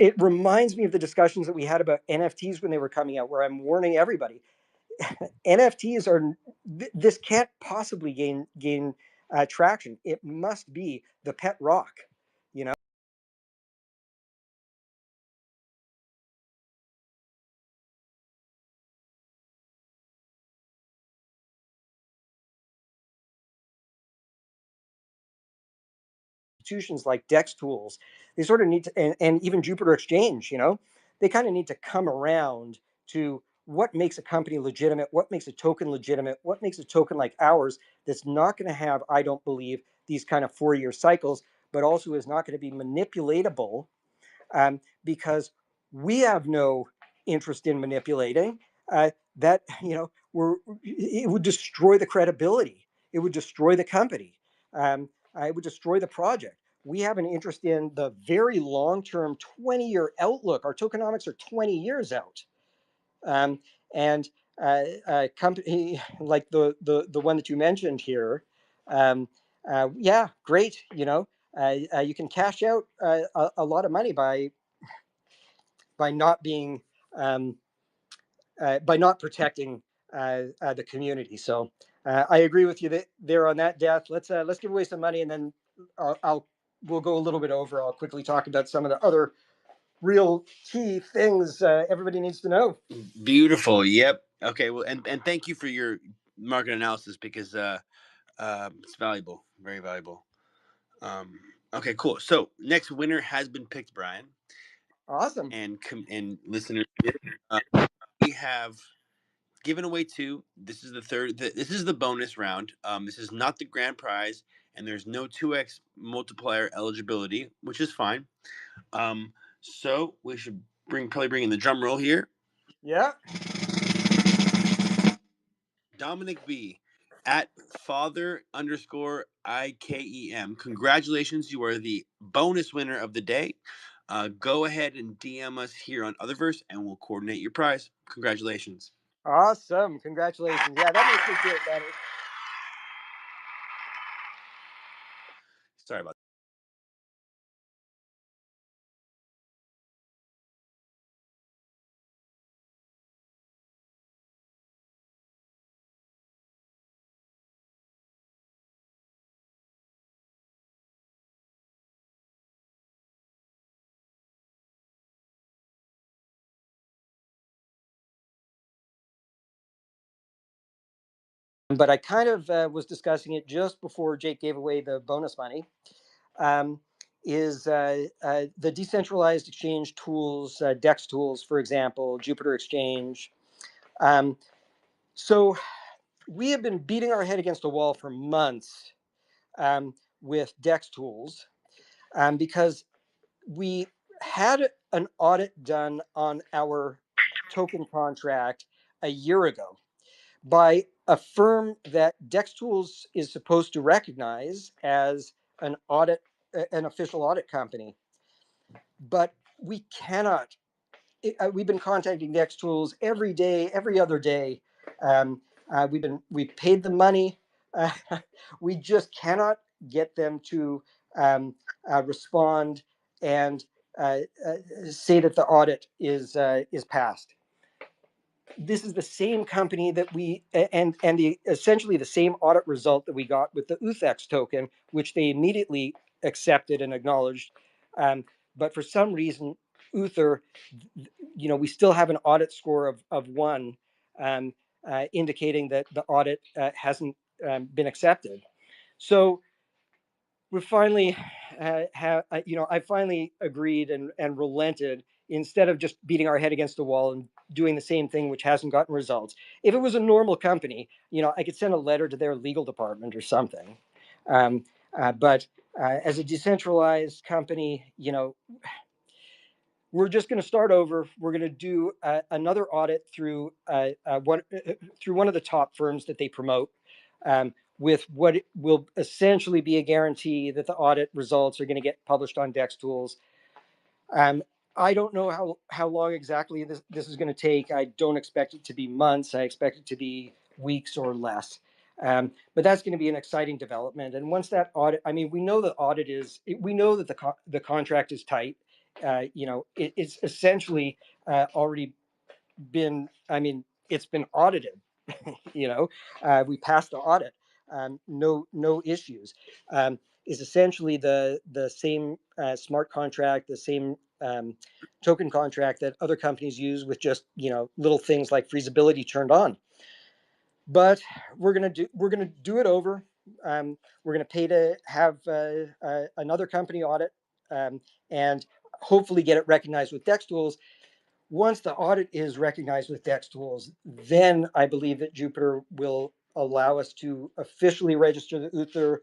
it reminds me of the discussions that we had about NFTs when they were coming out, where I'm warning everybody, NFTs are this can't possibly gain traction. It must be the pet rock, you know. Institutions like Dex Tools, they sort of need to, and even Jupiter Exchange, you know, they kind of need to come around to what makes a company legitimate, what makes a token legitimate, what makes a token like ours that's not going to have, I don't believe, these kind of 4-year cycles, but also is not going to be manipulatable, because we have no interest in manipulating. That, you know, it would destroy the credibility. It would destroy the company. It would destroy the project. We have an interest in the very long-term 20-year outlook. Our tokenomics are 20 years out. And a company like the one that you mentioned here, yeah, great. You know, you can cash out a lot of money by not being by not protecting the community. So I agree with you there on that, Death. Let's give away some money, and then we'll go a little bit over. I'll quickly talk about some of the other real key things everybody needs to know. Beautiful. Yep. Okay. Well, and thank you for your market analysis, because it's valuable, very valuable. Okay, cool. So next winner has been picked, Brian. Awesome. And listeners, we have given away two. This is the third. This is the bonus round. This is not the grand prize, and there's no 2x multiplier eligibility, which is fine. So we should probably bring in the drum roll here. Yeah. Dominic B at father_IKEM. Congratulations, you are the bonus winner of the day. Go ahead and DM us here on Utherverse, and we'll coordinate your prize. Congratulations. Awesome. Congratulations. Yeah, that makes me feel better. Sorry about But I kind of was discussing it just before Jake gave away the bonus money. Um, is the decentralized exchange tools, DEX tools, for example, Jupiter Exchange. So we have been beating our head against a wall for months with DEX tools, because we had an audit done on our token contract a year ago by a firm that DEX Tools is supposed to recognize as an official audit company. But we cannot. We've been contacting DEX Tools every day, every other day. We paid the money. Uh, we just cannot get them to respond and say that the audit is passed. This is the same company that we and the essentially the same audit result that we got with the UTHR token, which they immediately accepted and acknowledged. But for some reason, Uther, you know, we still have an audit score of 1, indicating that the audit hasn't been accepted. So we finally I finally agreed and relented, instead of just beating our head against the wall and doing the same thing which hasn't gotten results. If it was a normal company, you know, I could send a letter to their legal department or something. But as a decentralized company, you know, we're just going to start over. We're going to do another audit through one of the top firms that they promote, with what will essentially be a guarantee that the audit results are going to get published on DEX Tools. I don't know how long exactly this is going to take. I don't expect it to be months. I expect it to be weeks or less. But that's going to be an exciting development. And once that audit, I mean, we know the audit we know that the contract is tight. You know, it's essentially already been, I mean, it's been audited. We passed the audit. No issues. Is essentially the same smart contract, the same token contract that other companies use, with just little things like freezability turned on. But we're gonna do it over. We're gonna pay to have another company audit, and hopefully get it recognized with DEX tools. Once the audit is recognized with DEX tools, then I believe that Jupiter will allow us to officially register the Uther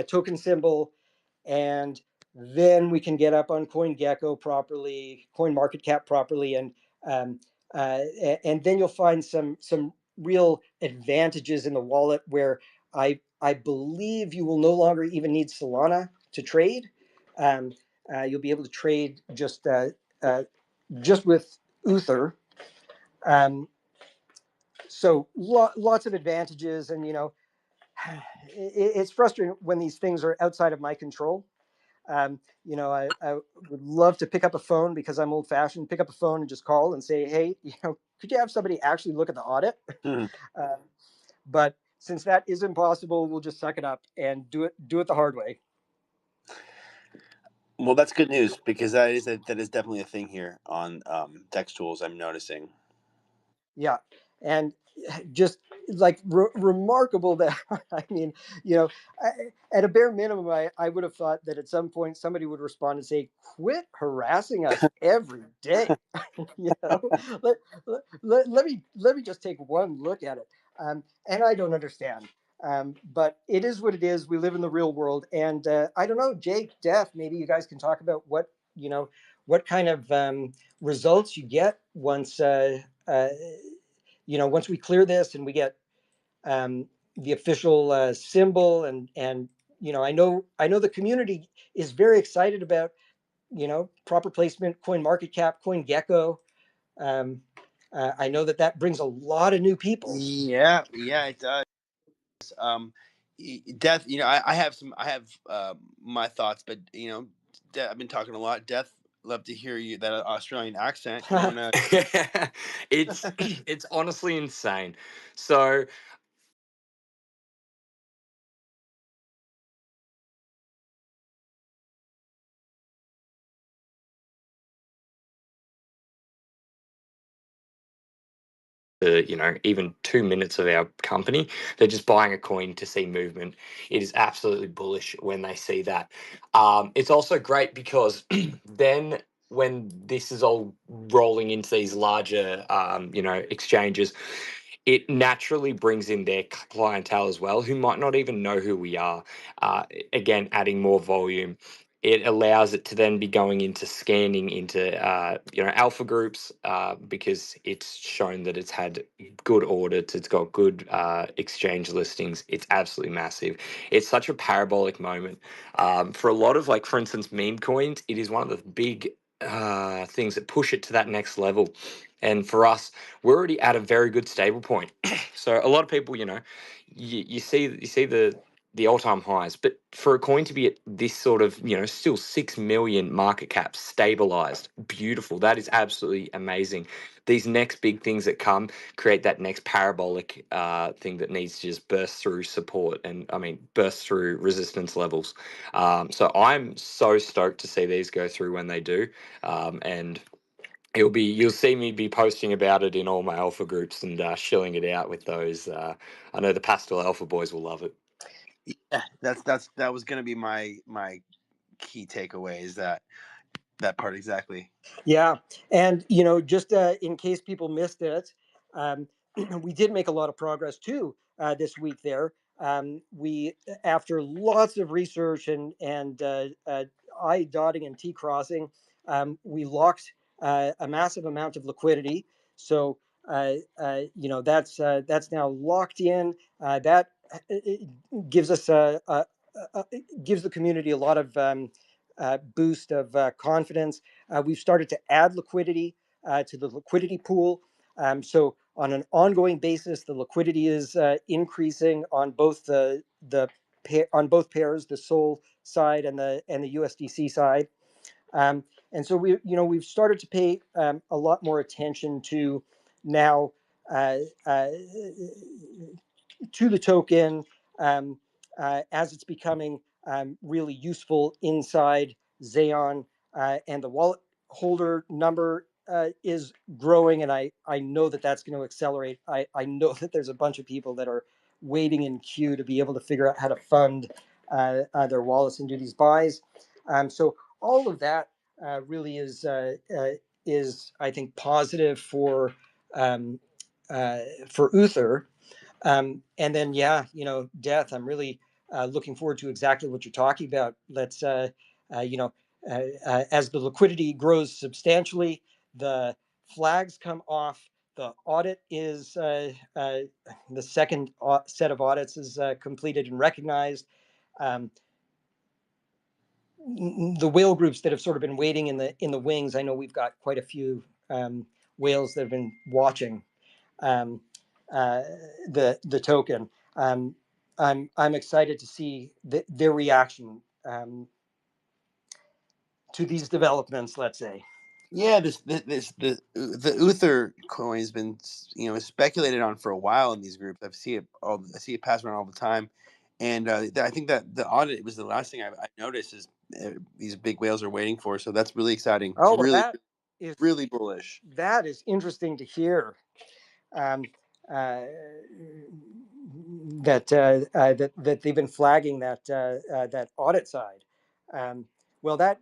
token symbol, and then we can get up on CoinGecko properly, CoinMarketCap properly, um, uh, and then you'll find some real advantages in the wallet, where I believe you will no longer even need Solana to trade. Um, you'll be able to trade just with Uther. Um, so lots of advantages, and it's frustrating when these things are outside of my control. I would love to pick up a phone, because I'm old fashioned, pick up a phone and just call and say, hey, could you have somebody actually look at the audit? Mhm. But since that is impossible, we'll just suck it up and do it the hard way. Well, that's good news, because that is definitely a thing here on Dex Tools. I'm noticing. Yeah, and just like remarkable that I mean, I, at a bare minimum, I would have thought that at some point somebody would respond and say, "Quit harassing us every day." you know, let, let me just take one look at it. And I don't understand. But it is what it is. We live in the real world, and I don't know, Jake, Def, maybe you guys can talk about what kind of results you get once once we clear this and we get the official symbol, and I know the community is very excited about proper placement, Coin Market Cap, Coin Gecko. I know that brings a lot of new people. Yeah, it does. Death. I have my thoughts, but I've been talking a lot. Death, love to hear you, that Australian accent. You want to? It's honestly insane. So even 2 minutes of our company, they're just buying a coin to see movement. It is absolutely bullish when they see that. It's also great because then when this is all rolling into these larger exchanges, it naturally brings in their clientele as well, who might not even know who we are. Again, adding more volume. It allows it to then be going into scanning into alpha groups, because it's shown that it's had good audits, it's got good exchange listings. It's absolutely massive. It's such a parabolic moment for a lot of, like, for instance, meme coins. It is one of the big things that push it to that next level. And for us, we're already at a very good stable point. So a lot of people, you see the all-time highs, but for a coin to be at this sort of, still 6 million market cap stabilized, beautiful. That is absolutely amazing. These next big things that come create that next parabolic thing that needs to just burst through support, and I mean burst through resistance levels. So I'm so stoked to see these go through when they do, and you'll see me be posting about it in all my alpha groups and shilling it out with those. I know the Pastel Alpha boys will love it. Yeah, that was going to be my key takeaway, is that part exactly. Yeah, and just in case people missed it, um, we did make a lot of progress too this week. There, we, after lots of research and I dotting and T crossing, we locked a massive amount of liquidity. So that's now locked in. That it gives us gives the community a lot of boost of confidence. We've started to add liquidity to the liquidity pool. So on an ongoing basis, the liquidity is increasing on both on both pairs, the Sol side and the USDC side. And so we've started to pay a lot more attention to now uh, uh, to the token um, as it's becoming really useful inside XAEON, and the wallet holder number is growing, and I know that that's going to accelerate. I know that there's a bunch of people that are waiting in queue to be able to figure out how to fund their wallets and do these buys. So all of that really is I think positive um, for Uther. And then, yeah, death. I'm really looking forward to exactly what you're talking about. Let's, you know, as the liquidity grows substantially, the flags come off. The audit is the second set of audits is completed and recognized. Um, the whale groups that have sort of been waiting in the wings. I know we've got quite a few whales that have been watching um, uh, the token. Um, I'm excited to see their reaction to these developments. Let's say. Yeah, the Uther coin has been speculated on for a while in these groups. I see it pass around all the time, and I think that the audit was the last thing I noticed is these big whales are waiting for. So that's really exciting. It's Oh, well, really is really bullish. that is interesting to hear. Um, uh, that they've been flagging that audit side. Um, well, that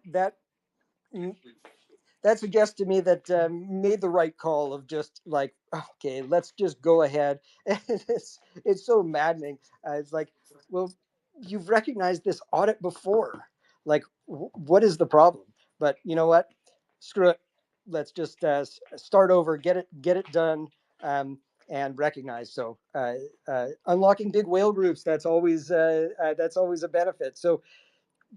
suggests to me that made the right call of just like, okay, let's just go ahead. It's so maddening. It's like, well, you've recognized this audit before. Like, what is the problem? But you know what? Screw it. Let's just start over, get it done, and recognize. So, unlocking big whale groups, that's always a benefit. So,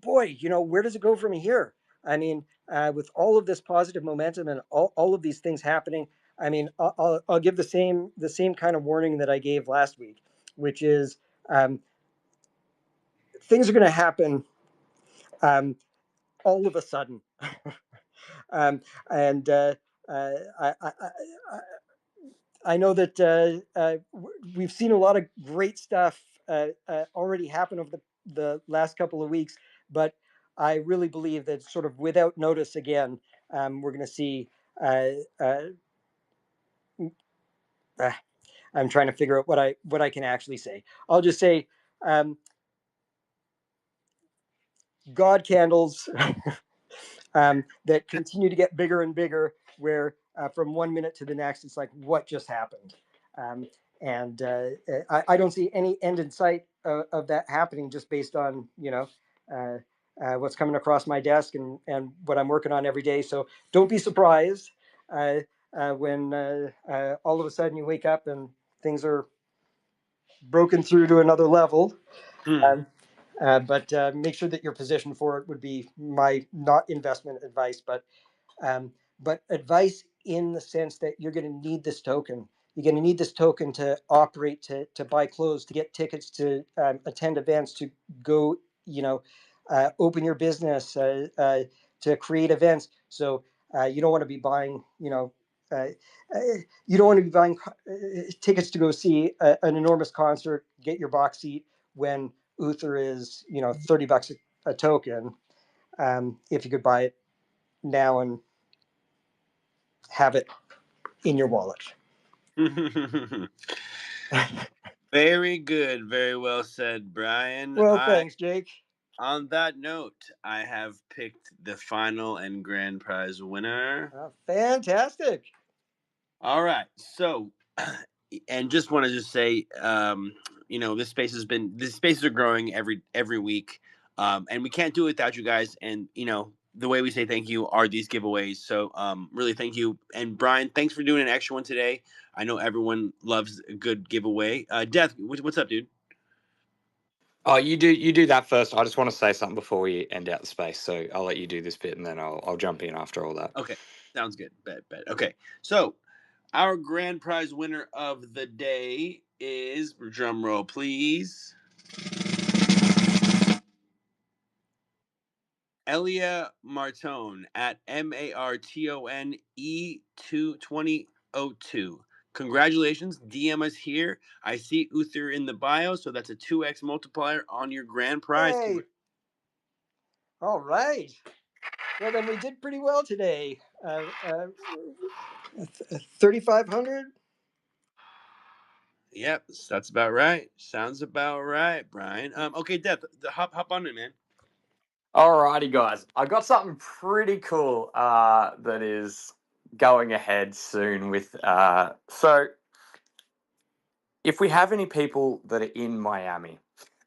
boy, where does it go from here? I mean, with all of this positive momentum and all of these things happening, I mean, I'll give the same kind of warning that I gave last week, which is um, things are going to happen um, all of a sudden, um, and I know that we've seen a lot of great stuff already happen over the last couple of weeks, but I really believe that sort of without notice again, we're going to see. Uh, uh, uh, I'm trying to figure out what I can actually say. I'll just say, God candles that continue to get bigger and bigger, where from one minute to the next, it's like, what just happened? Um, and I don't see any end in sight of that happening just based on, uh, what's coming across my desk and what I'm working on every day. So don't be surprised when all of a sudden you wake up and things are broken through to another level. Hmm. Um, but make sure that you're positioned for it would be my not investment advice, but advice in the sense that you're going to need this token. You're going to need this token to operate, to buy clothes, to get tickets, to attend events, to go, open your business, to create events. So you don't want to be buying, uh, uh, you don't want to be buying tickets to go see an enormous concert, get your box seat when Uther is, $30 a token. If you could buy it now and have it in your wallet. Very good. Very well said, Brian. Well, thanks, Jake. On that note, I have picked the final and grand prize winner. Fantastic. All right. So, and just want to just say, these spaces are growing every week, and we can't do it without you guys. And the way we say thank you are these giveaways. So, really thank you. And Brian, thanks for doing an extra one today. I know everyone loves a good giveaway. Death, what's up, dude? Oh, you do that first. I just want to say something before we end out the space, so I'll let you do this bit, and then I'll jump in after all that. Okay, sounds good. Bet. Okay, so our grand prize winner of the day is, drum roll, please, Elia Martone at MARTONE 22002. Congratulations. DM us here. I see Uther in the bio, so that's a 2x multiplier on your grand prize. Yay! All right. Well, then we did pretty well today. 3,500. Yep, that's about right. Sounds about right, Brian. Okay, Death, hop on it, man. Alrighty, guys. I got something pretty cool that is going ahead soon with. So, if we have any people that are in Miami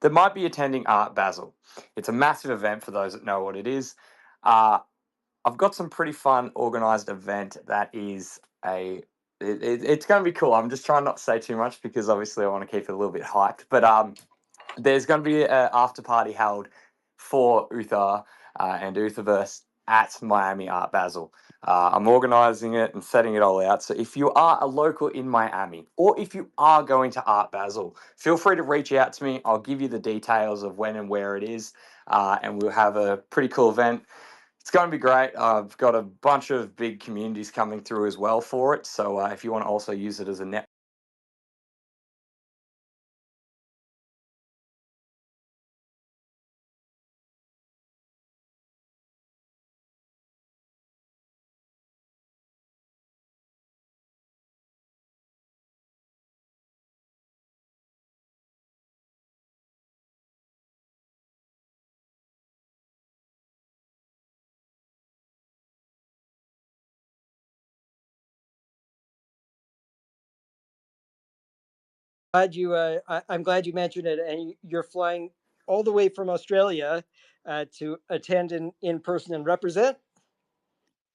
that might be attending Art Basel, it's a massive event for those that know what it is. I've got some pretty fun organized event that is it's going to be cool. I'm just trying not to say too much because obviously I want to keep it a little bit hyped. But there's going to be an after party held for Uther and Utherverse at Miami Art Basel. I'm organizing it and setting it all out. So if you are a local in Miami or if you are going to Art Basel, feel free to reach out to me. I'll give you the details of when and where it is, and we'll have a pretty cool event. It's going to be great. I've got a bunch of big communities coming through as well for it. So if you want to also use it as a net. I'm glad you mentioned it, and you're flying all the way from Australia to attend in person and represent.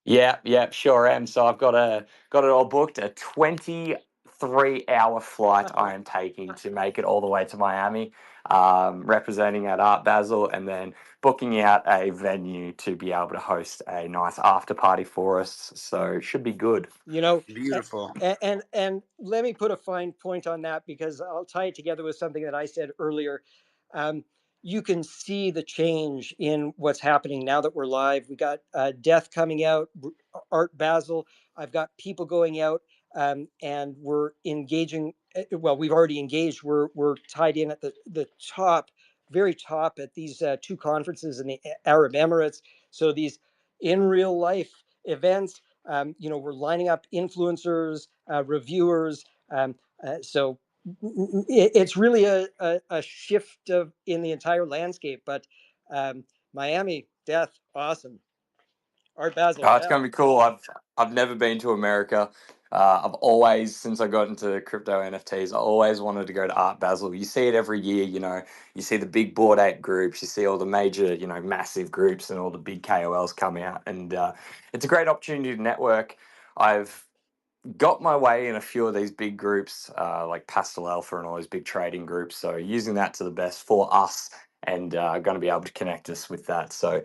Yeah, sure am. So I've got it all booked. A 23-hour flight I am taking to make it all the way to Miami, representing at Art Basel, and then booking out a venue to be able to host a nice after party for us. So it should be good. You know, Beautiful. and let me put a fine point on that because I'll tie it together with something that I said earlier. You can see the change in what's happening now that we're live. We got Death coming out, Art Basel. I've got people going out, and we're engaging. Well, we've already engaged. We're tied in at the top, very top at these two conferences in the Arab Emirates. So these in real life events. We're lining up influencers, reviewers. So it's really a shift in the entire landscape. But Miami, Death, awesome. Art Basel, Oh, it's yeah. going to be cool. I've never been to America. I've always, since I got into crypto NFTs, I always wanted to go to Art Basel. You see it every year, you see the big Bored Ape groups, you see all the major, massive groups and all the big KOLs come out. And it's a great opportunity to network. I've got my way in a few of these big groups, like Pastel Alpha and all those big trading groups. So using that to the best for us and going to be able to connect us with that. So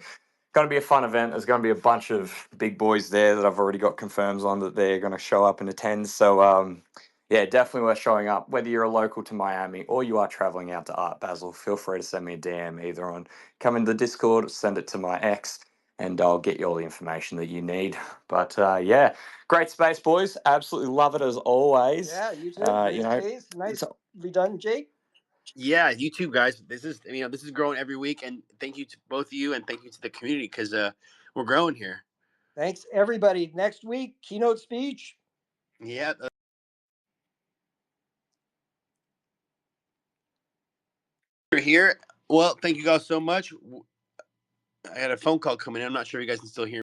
going to be a fun event. There's going to be a bunch of big boys there that I've already got confirms on that they're going to show up and attend. So, yeah, definitely worth showing up. Whether you're a local to Miami or you are traveling out to Art Basel, feel free to send me a DM either on come in the Discord, send it to my ex, and I'll get you all the information that you need. But yeah, great space, boys. Absolutely love it as always. Yeah, you too. Great space. Nicely done, Jake. Yeah, you too, guys. This is growing every week, and thank you to both of you, and thank you to the community because we're growing here. Thanks, everybody. Next week, keynote speech. Yeah. We're here. Well, thank you guys so much. I had a phone call coming in. I'm not sure if you guys can still hear me.